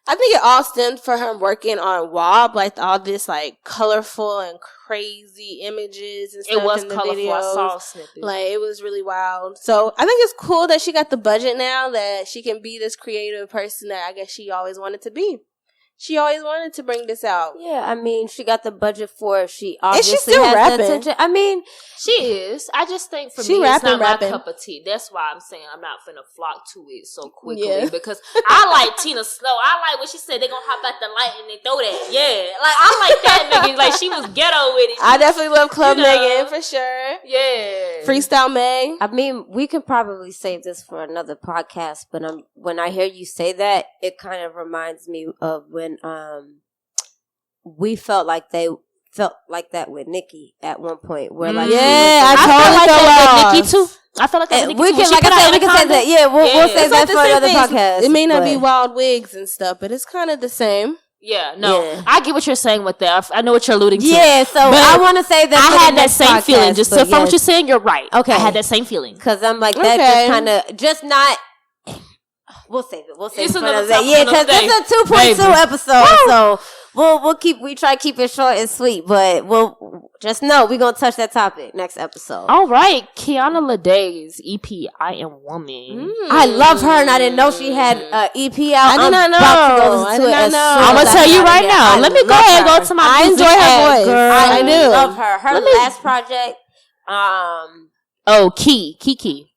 I think it all stemmed from her working on WAP, like all this like colorful and crazy images and stuff. It was in the colorful. videos. I saw a snippet. Like, it was really wild. So I think it's cool that she got the budget now, that she can be this creative person that I guess she always wanted to be. She always wanted to bring this out. Yeah, I mean, she got the budget for it. She obviously still has rapping? the attention. I mean, She is. I just think for She me, rapping, it's not rapping. my cup of tea. That's why I'm saying I'm not finna flock to it so quickly because I like Tina Snow. I like what she said. They gonna hop at the light and they throw that. Yeah, like I like that nigga. Like she was ghetto with it. I definitely love Club You know. Megan for sure. Yeah. Freestyle Meg. I mean, we could probably save this for another podcast, but when I hear you say that, it kind of reminds me of when we felt like they felt like that with Nicki at one point. Where like, I felt totally like fell that off. with Nicki too. I feel like that with Nicki we too. can, like I said, we can say that. Yeah, we'll save that for another podcast. It may not be but- wild wigs and stuff, but it's kind of the same. Yeah, no, Yeah. I get what you're saying with that. I know what you're alluding to. Yeah, so But I want to say that I had that same feeling. Just from what you're saying, you're right. Okay. I had that same feeling. because I'm like that. Okay. Just kind of just not. We'll save it. We'll save It's it for another another day. topic, Yeah, another because day. it's a 2.2 episode, so we try to keep it short and sweet, but we'll just know we're gonna touch that topic next episode. All right, Kiana Lede's EP "I Am Woman." I love her, and I didn't know she had an EP out. I did not know. I did not know. I'm gonna tell you right now. Let me go ahead and go to my I music enjoy her ad, voice. girl. I do. love her. Her last project, Kiki.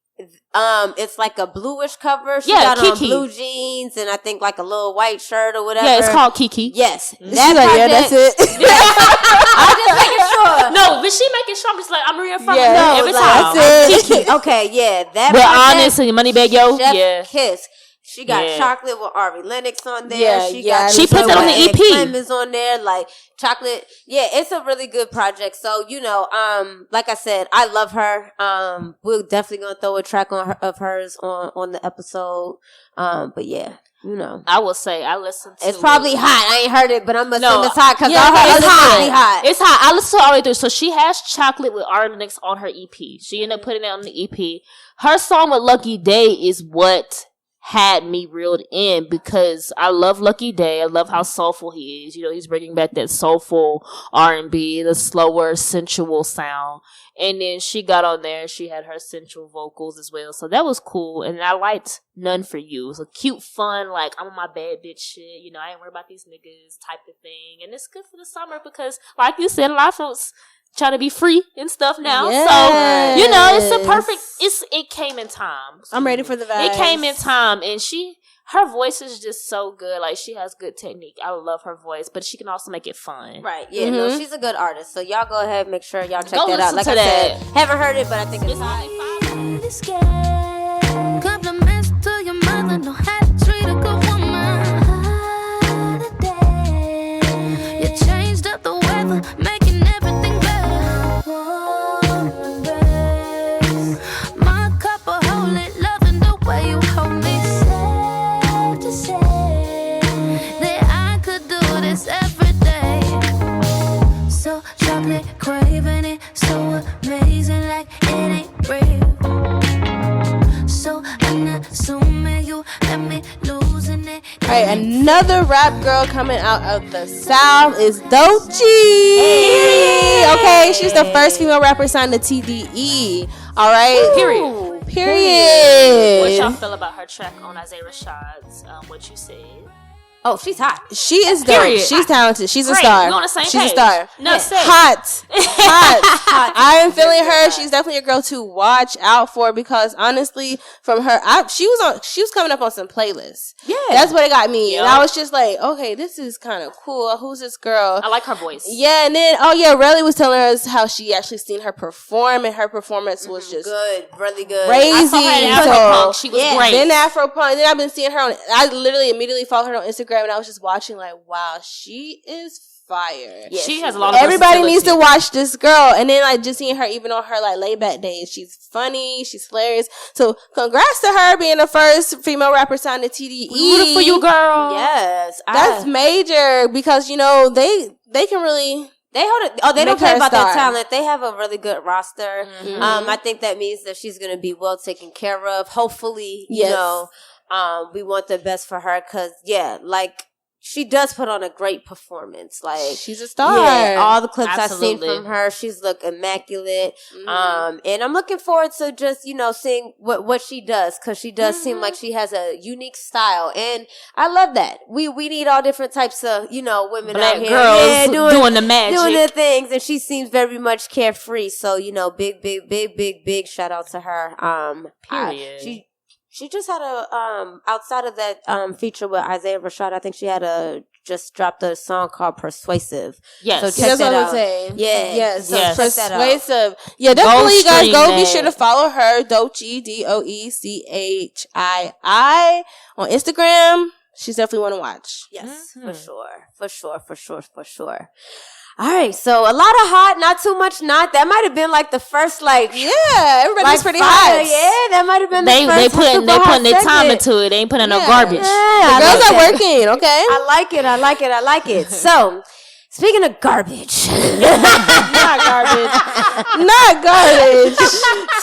it's like a bluish cover. She Yeah, got on Kiki. blue jeans and I think like a little white shirt or whatever. Yeah, it's called Kiki. Yes, She's like, yeah, that's it. I'm just making sure. No, but she making sure I'm just like I'm reaffirming Yeah, every like, time. that's it. Kiki. Okay, yeah, that. We're project, honest and Moneybag Yo. Chef Yeah. Kiss. She got Yeah. Chocolate with Ari Lennox on there. Yeah, she yeah, got She put that on the Ed EP. Clemens on there, like Chocolate. Yeah, it's a really good project. So like I said, I love her. We're definitely gonna throw a track of hers on the episode. But yeah, I will say I listened to it's probably hot. I ain't heard it, but I'm gonna No, assume it's hot because yeah, I heard it's it's hot. really hot. It's hot. I listened to it all the way through. So she has Chocolate with Ari Lennox on her EP. She ended up putting it on the EP. Her song with Lucky Daye is what had me reeled in because I love Lucky Daye. I love how soulful he is. He's bringing back that soulful R&B, the slower, sensual sound. And then she got on there and she had her sensual vocals as well. So that was cool. And I liked None For You. It was a cute, fun, like, I'm on my bad bitch shit. I ain't worried about these niggas type of thing. And it's good for the summer because, like you said, a lot of folks trying to be free and stuff now. Yes. So, it's a perfect, it came in time. I'm ready for the vibes. It came in time. And her voice is just so good. Like, she has good technique. I love her voice, but she can also make it fun. Right, yeah, no, she's a good artist. So y'all go ahead and make sure y'all check Go that out. listen Like to I that. said, haven't heard it, but I think it's hot. Compliments to your mother, know how to treat a good woman. You changed up the weather, making everything better. My cup of holy, loving the way you hold me. Safe to say that I could do this every day. So chocolate, craving it, so amazing, like it ain't real. So I'm not assuming you let me losing it. All right, another rap girl coming out of the South is Doechii. Hey. Okay, she's the first female rapper signed to TDE. All right. Period. Period. What y'all feel about her track on Isaiah Rashad's What You Said? Oh, she's hot. She is dope. Period. She's talented. She's a Great. star. We're on the same She's page. a star. No, say. Hot. I am feeling her. She's definitely a girl to watch out for because honestly, from her, she was coming up on some playlists. Yeah. That's what it got me. Yep. And I was just like, okay, this is kind of cool. Who's this girl? I like her voice. Yeah, and then Relly was telling us how she actually seen her perform, and her performance was just Good, really good. crazy. I saw her at Afropunk. She was great. Then Afropunk. Then I've been seeing her on. I literally immediately followed her on Instagram, and I was just watching like, wow, she is fire. Yeah, She has a lot of Everybody needs to versatility. watch this girl, and then like just seeing her even on her like laid back days. She's funny. She's hilarious. So congrats to her being the first female rapper signed to TDE. Rooting for you, girl. Yes. That's major because they can really. They hold it. Oh, they don't Make her care a about their star. talent. They have a really good roster. Mm-hmm. I think that means that she's going to be well taken care of. Hopefully, Yes. we want the best for her because, yeah, like she does put on a great performance. Like, she's a star. Yeah, all the clips Absolutely. I've seen from her, she's look immaculate. And I'm looking forward to just, seeing what she does, because she does seem like she has a unique style, and I love that. We need all different types of women Black out here, girls doing the magic, doing their things, and she seems very much carefree. So big shout out to her. Period. She just had a outside of that feature with Isaiah Rashad, I think she had just dropped a song called Persuasive. Yes, so check that's that what out. I'm saying. Yeah, yes, so check that out. Persuasive. Yeah, definitely, you guys go that. be sure to follow her, Doechii, Doechii on Instagram. She's definitely one to watch. Yes, for sure. All right, so a lot of hot, not too much not. That might have been like the first everybody's pretty fire. hot. Yeah, that might have been They putting their time segment. into it. They ain't putting no garbage. The girls are working, okay? I like it. So, speaking of garbage. Not garbage.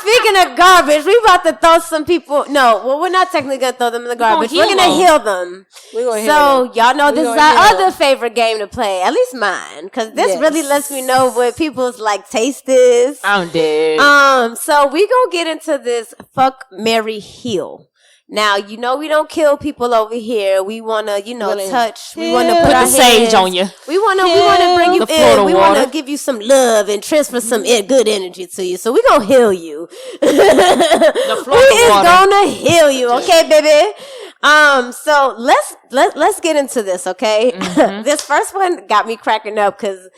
Speaking of garbage, we about to throw some people. No, well, we're not technically going to throw them in the garbage. We're going to heal them. Y'all know this is our other favorite game to play. At least mine. Because this really lets me know what people's taste is. I'm dead. So we going to get into this fuck, marry, heal. Now, we don't kill people over here. We want to, touch. We want to put our sage on you. We want to bring you in. We want to give you some love and transfer some good energy to you. So we going to heal you. We is going to heal you. Okay, baby? So let's get into this, okay? This first one got me cracking up because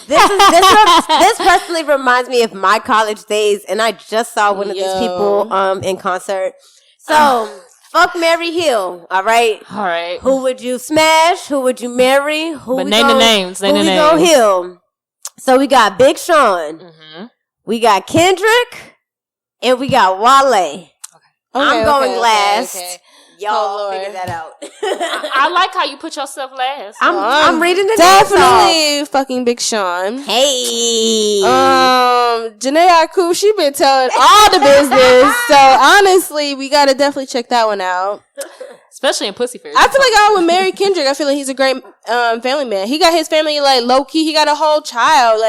this personally reminds me of my college days, and I just saw one of these people in concert. So, fuck, marry, heal. All right. Who would you smash? Who would you marry? Name the names. Who we gonna heal? So we got Big Sean. We got Kendrick, and we got Wale. I'm going last. Okay. Y'all figure that out. I like how you put yourself last. I'm reading the definitely fucking Big Sean. Hey. Janae Aiko, she been telling all the business. So honestly, we gotta definitely check that one out. Especially in Pussy Fairy. I feel like I would marry Kendrick. I feel like he's a great family man. He got his family low key. He got a whole child.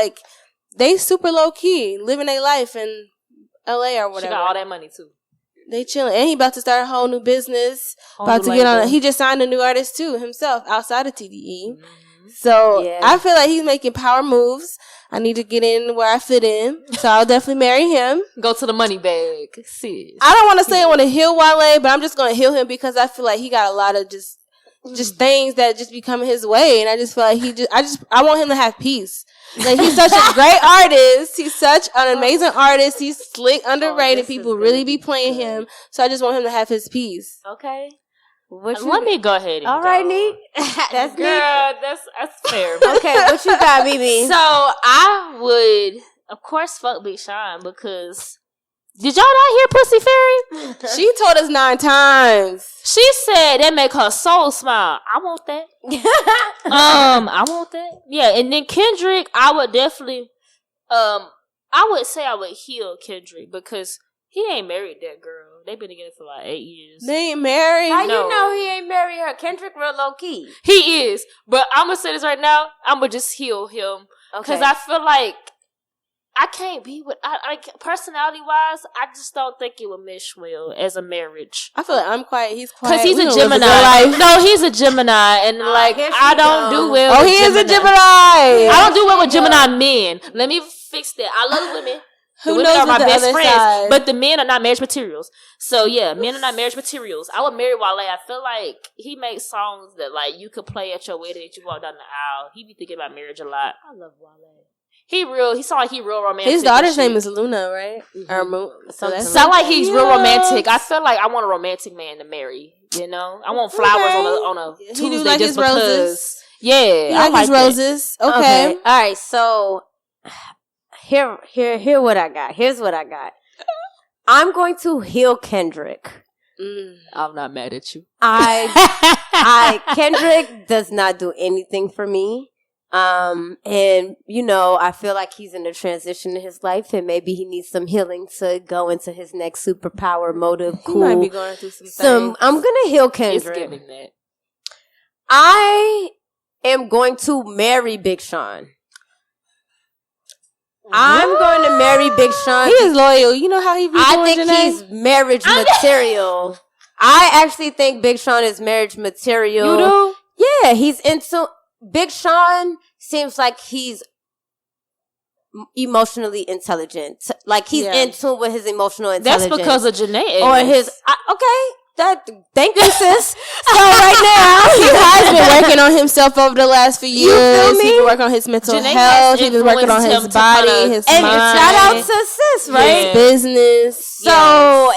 They super low key, living their life in LA or whatever. She got all that money too. They chilling, and he about to start a whole new business. About to get on. He just signed a new artist too himself outside of TDE. So I feel like he's making power moves. I need to get in where I fit in, so I'll definitely marry him. Go to the money bag. Sis. I don't want to say I want to heal Wale, but I'm just gonna heal him because I feel like he got a lot of just things that just be coming his way, and I just feel like I want him to have peace. He's such a great artist. He's such an amazing artist. He's slick, underrated. People really be playing him. So I just want him to have his peace. Okay. Let me go ahead. All right, Neek. That's girl. That's fair. Okay, what you got, Mimi? So I would, of course, fuck Big Sean because. Did y'all not hear Pussy Fairy? She told us 9 times. She said that make her soul smile. I want that. I want that. Yeah, and then Kendrick, I would definitely, I would say I would heal Kendrick because he ain't married that girl. They've been together for 8 years. They ain't married? How you know he ain't married her? Kendrick real low key. He is. But I'm going to say this right now. I'm going to just heal him. Because I feel like I can't be with, personality-wise, I just don't think it would mesh well as a marriage. I feel like I'm quiet. He's quiet. Because he's a Gemini. No, he's a Gemini. And, I don't do well with he is a Gemini. I don't do well with Gemini men. Let me fix that. I love women. Who women knows are my the best other friends. side? But the men are not marriage materials. So, yeah, men are not marriage materials. I would marry Wale. I feel like he makes songs that, you could play at your wedding, that you walk down the aisle. He be thinking about marriage a lot. I love Wale. He sound like he real romantic. His daughter's name is Luna, right? Mm-hmm. Sound like he's real romantic. I feel like I want a romantic man to marry. I want flowers on a Tuesday. He do like just his because. Roses. Yeah, I like his roses. Okay. All right. So here what I got. Here's what I got. I'm going to heal Kendrick. I'm not mad at you. Kendrick does not do anything for me. And I feel like he's in a transition in his life, and maybe he needs some healing to go into his next superpower motive. Cool. He might be going through some things. I'm gonna heal Kendrick. It's giving that. I am going to marry Big Sean. I'm going to marry Big Sean. He is loyal. You know how he be doing, I think Janae? he's marriage material. I actually think Big Sean is marriage material. You do? Yeah, he's into... Big Sean seems like he's emotionally intelligent. Like, he's in tune with his emotional intelligence. That's because of Janae. Or his... okay. Thank you, sis. So right now, he has been working on himself over the last few years. You feel me? He's been working on his mental Janae health. He's been working on his body, his and mind. shout out to sis, right? His business. So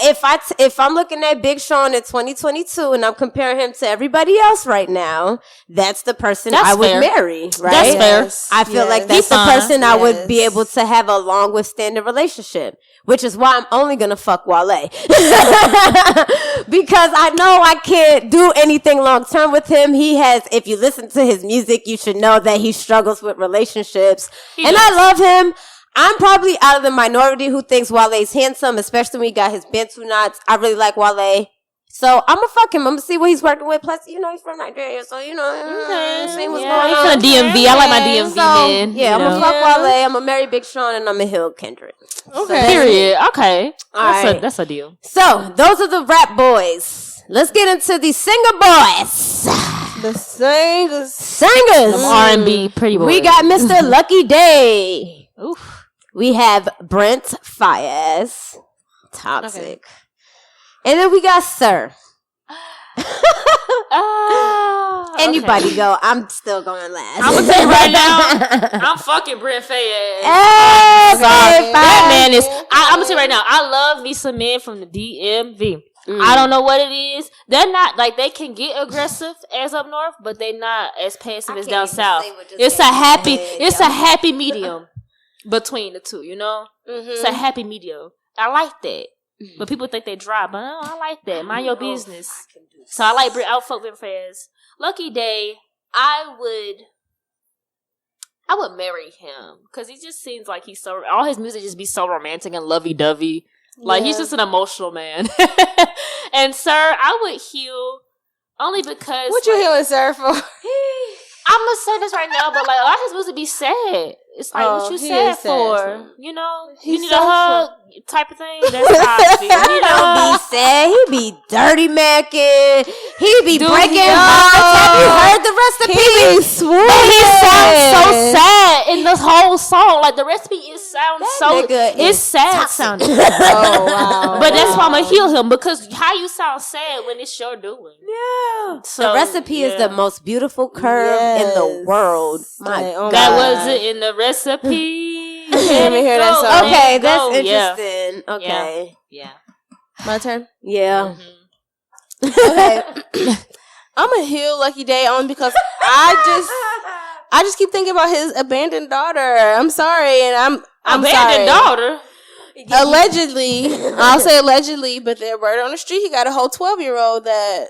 if I'm looking at Big Sean in 2022 and I'm comparing him to everybody else right now, that's the person I would marry, right? That's fair. I feel like that's the person I would be able to have a long withstanding relationship, which is why I'm only gonna fuck Wale. Because I know I can't do anything long term with him. He has, if you listen to his music, you should know that he struggles with relationships. I love him. I'm probably out of the minority who thinks Wale's handsome, especially when he got his Bantu knots. I really like Wale. So I'm gonna fuck him. I'm gonna see what he's working with. Plus, you know, he's from Nigeria, so you know, see what's going He's on. from DMV. I like my DMV man. Yeah, I'm gonna fuck Wale. I'm gonna marry Big Sean, and I'm gonna heal Kendrick. Okay. Period. Okay. Right. That's a deal. So those are the rap boys. Let's get into the singer boys. The singers. Singers. R&B pretty boys. We got Mr. Lucky Daye. Oof. We have Brent Faiyaz. Toxic. Okay. And then we got Sir. Anybody go. I'm still going last. I'm going to tell you right now, I'm fucking Brent Faiyaz. That man is... I'm going to tell you right now, I love me some men from the DMV. I don't know what it is. They're not, like, they can get aggressive as up north, but they're not as passive as down south. It's a happy medium between the two, you know? It's a happy medium. I like that. But people think they dry, but no, I like that. Mind your business. So I like I'll fuck with friends. Lucky Daye, I would marry him because he just seems like he's so. All his music just be so romantic and lovey dovey. Like he's just an emotional man. And Sir, I would heal only because. What you healing Sir for? I'm gonna say this right now, but like a lot of his music be sad. It's like what you sad for, you know? You need a hug type of thing. That's how I feel. He don't be sad. He be dirty macking. He be breaking hearts. Have you heard the recipe? He be swooping. He sounds so sad in this whole song. Like the recipe it's sad sounding. Oh wow! But that's why I'm gonna heal him because how you sound sad when it's your doing. Yeah. So the recipe is the most beautiful curve in the world. My God. That wasn't in the recipe. Let me hear that song. Okay, that's interesting. Yeah. Okay. Yeah. My turn? Yeah. Okay. I'm gonna heal Lucky Daye only because I just keep thinking about his abandoned daughter. I'm sorry, and I'm abandoned daughter. Allegedly, I'll say allegedly, but the word on the street, he got a whole 12-year-old that.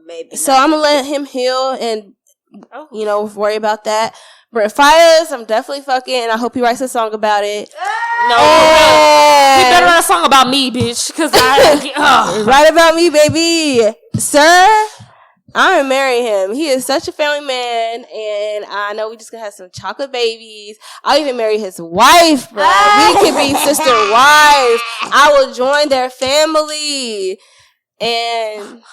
Maybe. So I'm gonna let him heal and worry about that. Brent Faiyaz, I'm definitely fucking, and I hope he writes a song about it. No, he better write a song about me, bitch, because write about me, baby, sir. I'm gonna marry him. He is such a family man, and I know we just gonna have some chocolate babies. I'll even marry his wife, bro. We can be sister wives. I will join their family, and.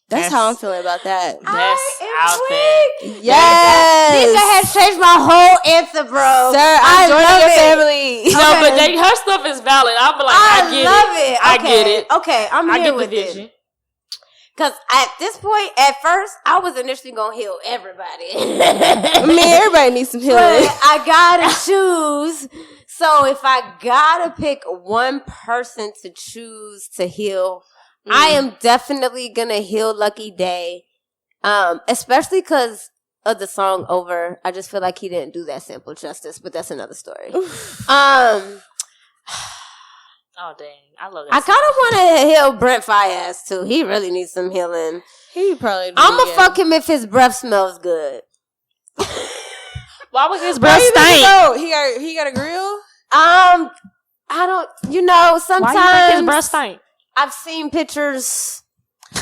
That's how I'm feeling about that. That's out there. Yes. Nika has changed my whole answer, bro. Sir, I'm joining your family. No, but her stuff is valid. I'm like, I get it. Okay, I'm here with it. Because at this point, at first, I was initially going to heal everybody. I mean, everybody needs some healing. But I got to choose. So if I got to pick one person to choose to heal, I am definitely going to heal Lucky Daye. Especially because of the song Over. I just feel like he didn't do that sample justice, but that's another story. Oh, dang. I love that. I kind of want to heal Brent Faiyaz, too. He really needs some healing. He probably I'm going to fuck him if his breath smells good. Why would his breath stink? He got a grill? I don't, sometimes. Why you think his breath stink? I've seen pictures.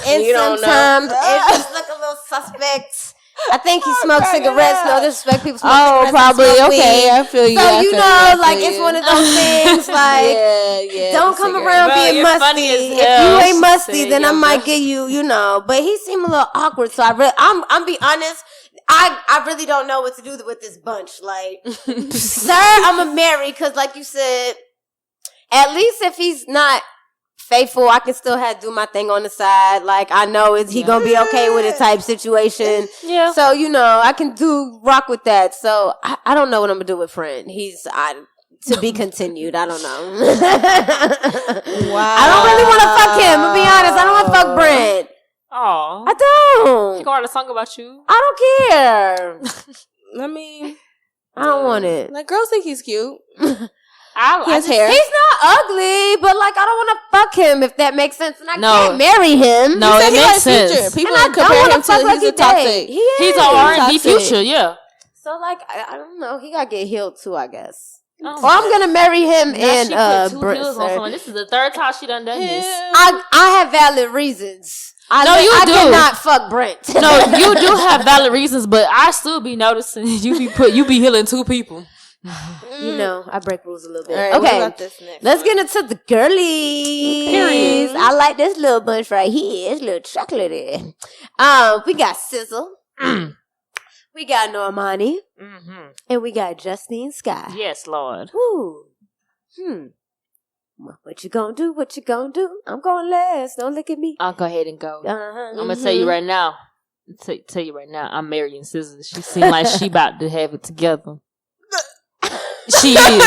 And sometimes it just look a little suspect. I think he smokes cigarettes. No disrespect, people smoke cigarettes. Oh, probably. Okay, I feel you. So it's one of those things. Like, don't come around being musty. If you ain't musty, then I might get you. But he seemed a little awkward. So I'm be honest. I really don't know what to do with this bunch. Like, sir, I'm a marry because, like you said, at least if he's not faithful, I can still do my thing on the side. Like, I know he gonna be okay with it type situation. Yeah. So, I can rock with that. So, I don't know what I'm gonna do with friend. To be continued. I don't know. Wow. I don't really want to fuck him. To be honest, I don't want to fuck Brent. Oh, I don't. He gonna write a song about you. I don't care. I mean, I don't want it. Like, girls think he's cute. His hair. He's not ugly, but like I don't want to fuck him if that makes sense, and I can't marry him. No, it makes sense. Future. People compare him to he's a toxic. He's an R&B future, yeah. So like I don't know, he gotta get healed too, I guess. Or I'm gonna marry him and Brent. This is the third time she done this. I have valid reasons. I cannot fuck Brent. No, you do have valid reasons, but I still be noticing you be healing two people. I break rules a little bit. Right, okay, let's get into the girlies. Period. I like this little bunch right here. It's a little chocolatey. We got SZA. We got Normani. Mm-hmm. And we got Justine Skye. Yes, Lord. Ooh. What you gonna do? What you gonna do? I'm going last. Don't look at me. I'll go ahead and go. I'm gonna tell you right now. Tell you right now. I'm marrying SZA. She seems like she about to have it together. She is.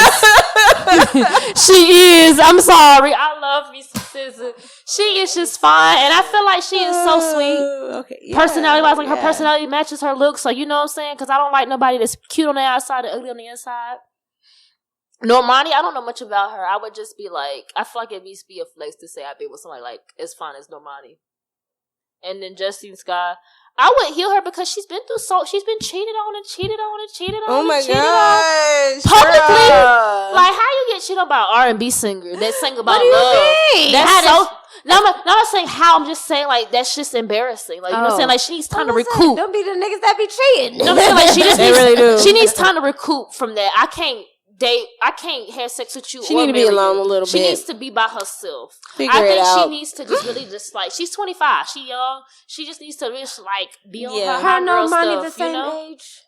She is. I'm sorry. I love me some SZA. She is just fine, and I feel like she is so sweet. Okay. Yeah, personality-wise, like her personality matches her look. So you know what I'm saying? Because I don't like nobody that's cute on the outside and ugly on the inside. Normani, I don't know much about her. I would just be like, I feel like it needs to be a flex to say I've been with somebody like as fine as Normani. And then Justine Skye, I would heal her because she's been cheated on and cheated on and cheated on. Oh my gosh, publicly. Like, how you get cheated on by an R&B singer that sing about love? That's so. No, I'm not saying how. I'm just saying like that's just embarrassing. Like you know what I'm saying? Like she needs time to recoup. Don't be the niggas that be cheating. No, I'm saying like she just needs. She needs time to recoup from that. I can't have sex with you. She needs to be alone a little bit. She needs to be by herself. I think she needs to just really just like, she's 25. She young. She just needs to just like be on her girl stuff. The same age.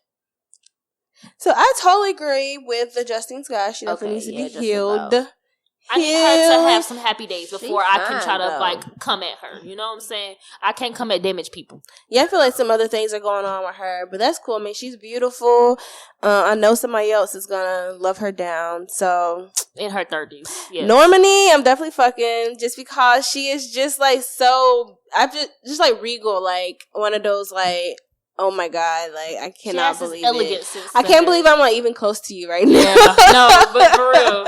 So I totally agree with the Justine Skye. She definitely needs to be healed. I need her to have some happy days before I can try to like come at her. You know what I'm saying? I can't come at damaged people. Yeah, I feel like some other things are going on with her, but that's cool. I mean, she's beautiful. I know somebody else is gonna love her down. So in her 30s, yes. Normani, I'm definitely fucking just because she is just like so. I'm just like regal, like one of those like. Oh my God, like I cannot believe it. I can't believe I'm like even close to you right now. Yeah, no, but for real.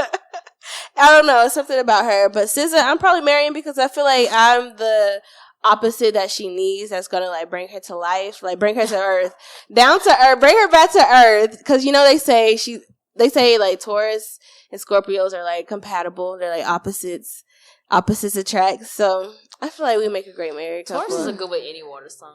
I don't know, something about her. But SZA, I'm probably marrying because I feel like I'm the opposite that she needs. That's gonna like bring her to life, like bring her to earth, down to earth, bring her back to earth. Because you know they say like Taurus and Scorpios are like compatible. They're like opposites attract. So I feel like we make a great married couple. Taurus is a good with any water sign.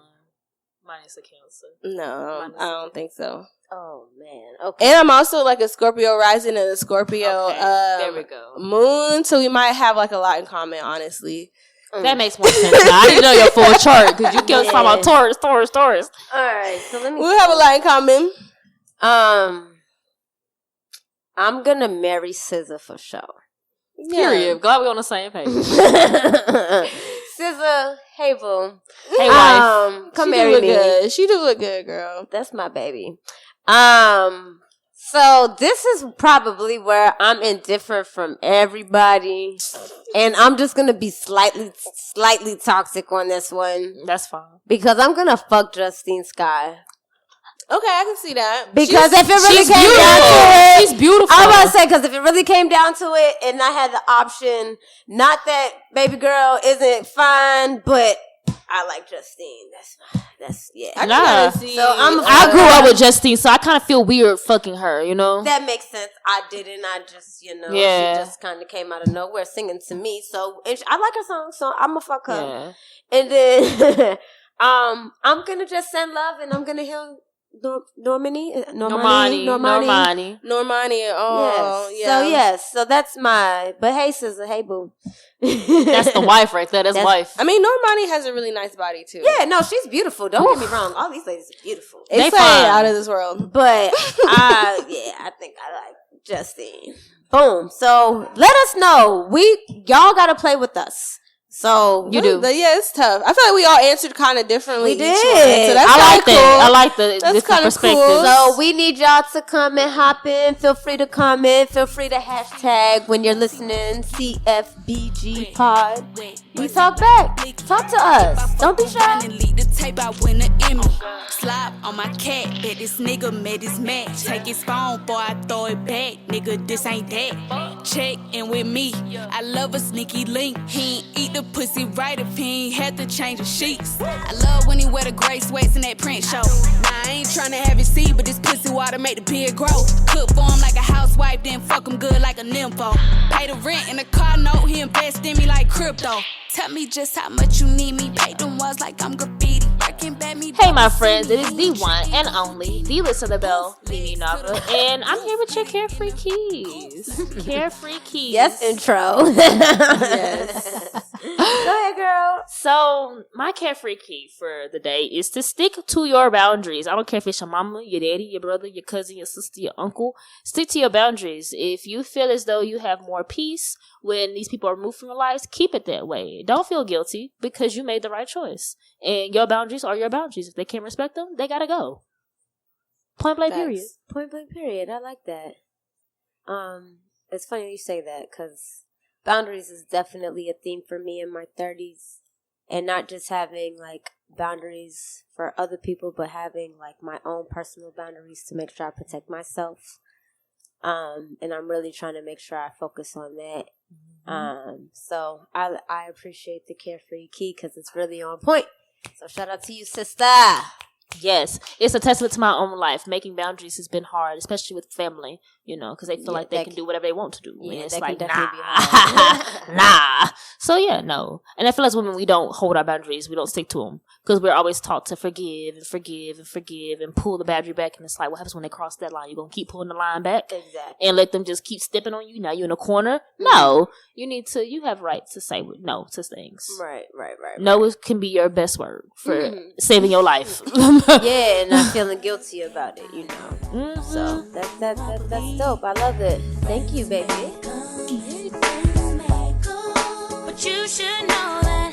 Minus a Cancer. No, I don't think so. Oh man. Okay. And I'm also like a Scorpio rising and a Scorpio there we go. moon, so we might have like a lot in common, honestly. That makes more sense now. I didn't know your full chart because you kept talking about Taurus. All right, so we'll have a lot in common. I'm gonna marry SZA for sure. Period. Glad we're on the same page. SZA, hey boo, hey wife, come marry me. Good. She do look good, girl. That's my baby. So this is probably where I'm indifferent from everybody, and I'm just gonna be slightly toxic on this one. That's fine because I'm gonna fuck Justine Skye. Okay, I can see that. Because if it really came down to it, she's beautiful. I was about to say, because if it really came down to it, and I had the option, not that baby girl isn't fine, but I like Justine. That's yeah. I grew up with Justine, so I kind of feel weird fucking her. You know. That makes sense. I didn't. I just she just kind of came out of nowhere singing to me. So and I like her song, so I'm gonna fuck her. Yeah. And then I'm gonna just send love, and I'm gonna heal. Normani. Oh, yes. Yeah. So that's my. But hey, SZA, hey boo. That's the wife right there. That's wife. I mean, Normani has a really nice body too. Yeah, no, she's beautiful. Don't get me wrong. All these ladies are beautiful. They fine out of this world. But I think I like Justine. Boom. So let us know. Y'all gotta play with us. So you do. It's tough. I feel like we all answered kind of differently. We did. So that's I like cool. that. I like the different perspectives. Cool. So we need y'all to come and hop in. Feel free to comment. Feel free to hashtag when you're listening. CFBG Pod. We talk back. Talk to us. Don't be shy. Lead the tape out when the image. Slap on my cat. Bet this nigga made his match. Take his phone, boy, I throw it back. Nigga, this ain't that. Check in with me. I love a sneaky link. He ain't eat the pussy right if he ain't had to change the sheets. I love when he wear the gray sweats in that print show. Nah, I ain't tryna have it see, but this pussy water make the beard grow. Cook for him like a housewife, then fuck him good like a nympho. Pay the rent in the car note, he invest in me like crypto. Tell me just how much you need me. Pay them walls like I'm graffiti. Hey, my friends, it is the one and only, the Listener Bell, Mimi Nava, and I'm here with your Carefree Keys. Carefree Keys. Yes, intro. Yes. Go ahead, girl. So, my Carefree Key for the day is to stick to your boundaries. I don't care if it's your mama, your daddy, your brother, your cousin, your sister, your uncle. Stick to your boundaries. If you feel as though you have more peace when these people are removed from your lives, keep it that way. Don't feel guilty because you made the right choice. And your boundaries are your boundaries. If they can't respect them, they gotta go. Point blank period. Point blank period. I like that. It's funny you say that because boundaries is definitely a theme for me in my 30s. And not just having like boundaries for other people, but having like my own personal boundaries to make sure I protect myself. And I'm really trying to make sure I focus on that. So I appreciate the Carefree Key because it's really on point. So shout out to you, sister. Yes, it's a testament to my own life. Making boundaries has been hard, especially with family, because they feel like they can do whatever they want to do. Yeah, and it's like, nah. So, no. And I feel as women, we don't hold our boundaries. We don't stick to them because we're always taught to forgive and pull the boundary back. And it's like, what happens when they cross that line? You're going to keep pulling the line back? Exactly. And let them just keep stepping on you? Now you're in a corner? No. You have right to say no to things. Right. No can be your best word for saving your life. Yeah, and not feeling guilty about it, So that's dope. I love it. Thank you, baby. But you should know that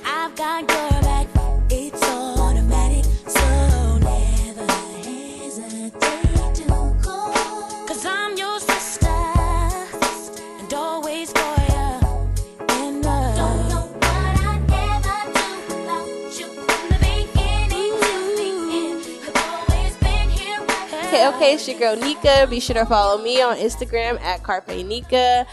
I've got your back. It's automatic, so never hesitate to call. 'Cause I'm your sister and always for you. And don't know what I'd ever do without you from the beginning to the end. You've always been here right. Okay, it's your girl Nika. Be sure to follow me on Instagram at CarpeNika.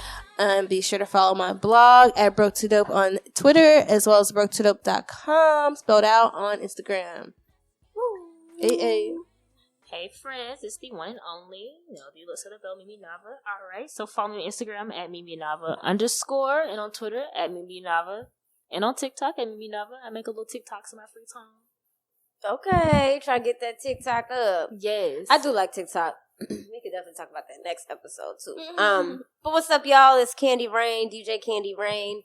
Be sure to follow my blog at Broke to Dope on Twitter, as well as broketodope.com, spelled out on Instagram. Hey. Hey friends, it's the one and only, the Listener Bell, Mimi Nava. Alright, so follow me on Instagram at Mimi Nava _ and on Twitter at Mimi Nava, and on TikTok at Mimi Nava. I make a little TikToks in my free time. Okay, try to get that TikTok up. Yes. I do like TikTok. We could definitely talk about that next episode too. But what's up, y'all? It's Candy Raine, DJ Candy Raine.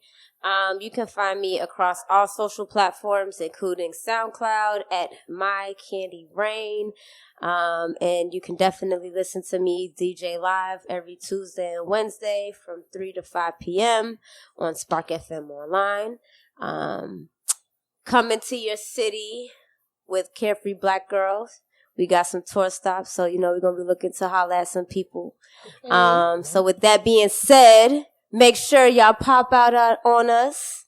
You can find me across all social platforms, including SoundCloud at My Candy Raine. And you can definitely listen to me DJ live every Tuesday and Wednesday from 3 to 5 p.m. on Spark FM Online. Coming to your city with Carefree Black Girls. We got some tour stops, so, we're going to be looking to holler at some people. So with that being said, make sure y'all pop out on us.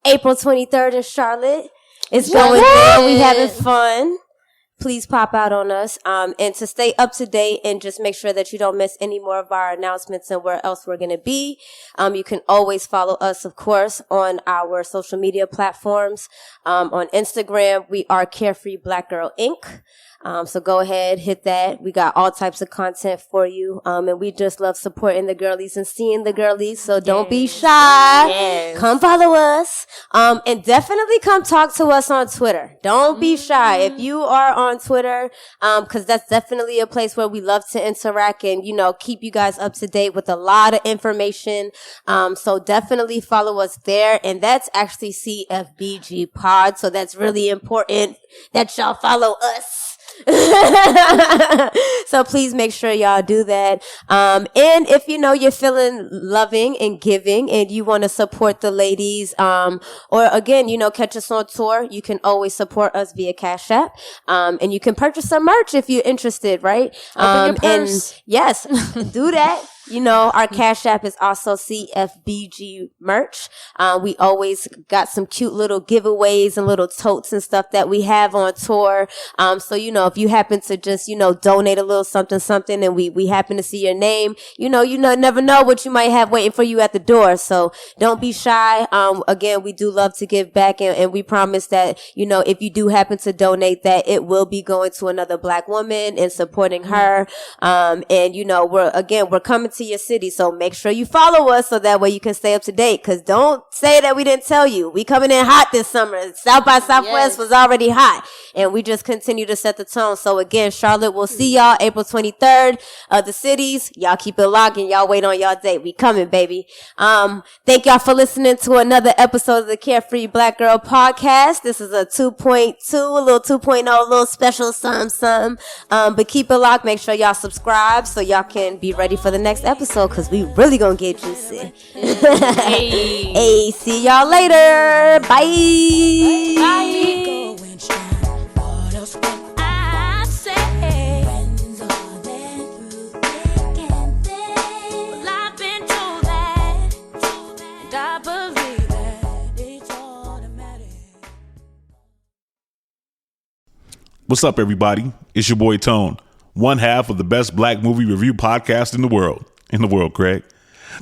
April 23rd in Charlotte. It's going down. We having fun. please pop out on us. And to stay up to date and just make sure that you don't miss any more of our announcements and where else we're going to be. You can always follow us, of course, on our social media platforms. On Instagram, we are Carefree Black Girl Inc. So go ahead, hit that. We got all types of content for you. And we just love supporting the girlies and seeing the girlies. So don't be shy. Yes. Come follow us. And definitely come talk to us on Twitter. Don't be shy. If you are on Twitter, cause that's definitely a place where we love to interact and, keep you guys up to date with a lot of information. So definitely follow us there. And that's actually CFBG Pod. So that's really important that y'all follow us. So please make sure y'all do that. And if you're feeling loving and giving and you want to support the ladies, or again, catch us on tour, you can always support us via Cash App. And you can purchase some merch if you're interested, right? Open your purse. And yes, do that. Our Cash App is also CFBG merch. We always got some cute little giveaways and little totes and stuff that we have on tour. So, if you happen to just, donate a little something and we happen to see your name, you never know what you might have waiting for you at the door. So don't be shy. Again, we do love to give back and we promise that, if you do happen to donate that, it will be going to another Black woman and supporting her. And, we're coming to your city, so make sure you follow us so that way you can stay up to date, because don't say that we didn't tell you. We coming in hot this summer. South by Southwest was already hot, and we just continue to set the tone. So again, Charlotte, we'll see y'all April 23rd. The cities, y'all keep it locked and y'all wait on y'all date. We coming, baby. Thank y'all for listening to another episode of the Carefree Black Girl Podcast. This is a 2.2, a little 2.0, a little special something. But keep it locked. Make sure y'all subscribe so y'all can be ready for the next episode, because we really gonna get juicy. Hey, see y'all later. Bye. Bye. What's up, everybody? It's your boy Tone, one half of the best black movie review podcast in the world. Craig.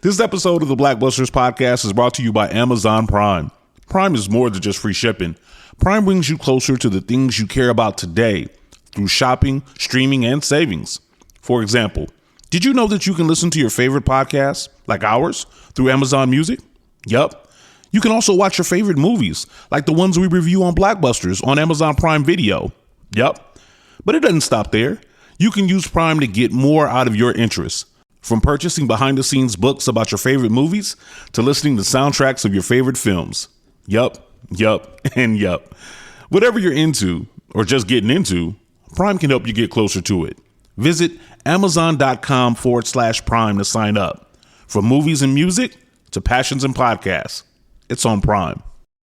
This episode of the Blackbusters podcast is brought to you by Amazon Prime. Prime is more than just free shipping. Prime brings you closer to the things you care about today through shopping, streaming, and savings. For example, did you know that you can listen to your favorite podcasts, like ours, through Amazon Music? Yup. You can also watch your favorite movies, like the ones we review on Blackbusters on Amazon Prime Video. Yup. But it doesn't stop there. You can use Prime to get more out of your interests. From purchasing behind-the-scenes books about your favorite movies to listening to soundtracks of your favorite films. Yup, and yup. Whatever you're into, or just getting into, Prime can help you get closer to it. Visit Amazon.com/Prime to sign up. From movies and music to passions and podcasts, it's on Prime.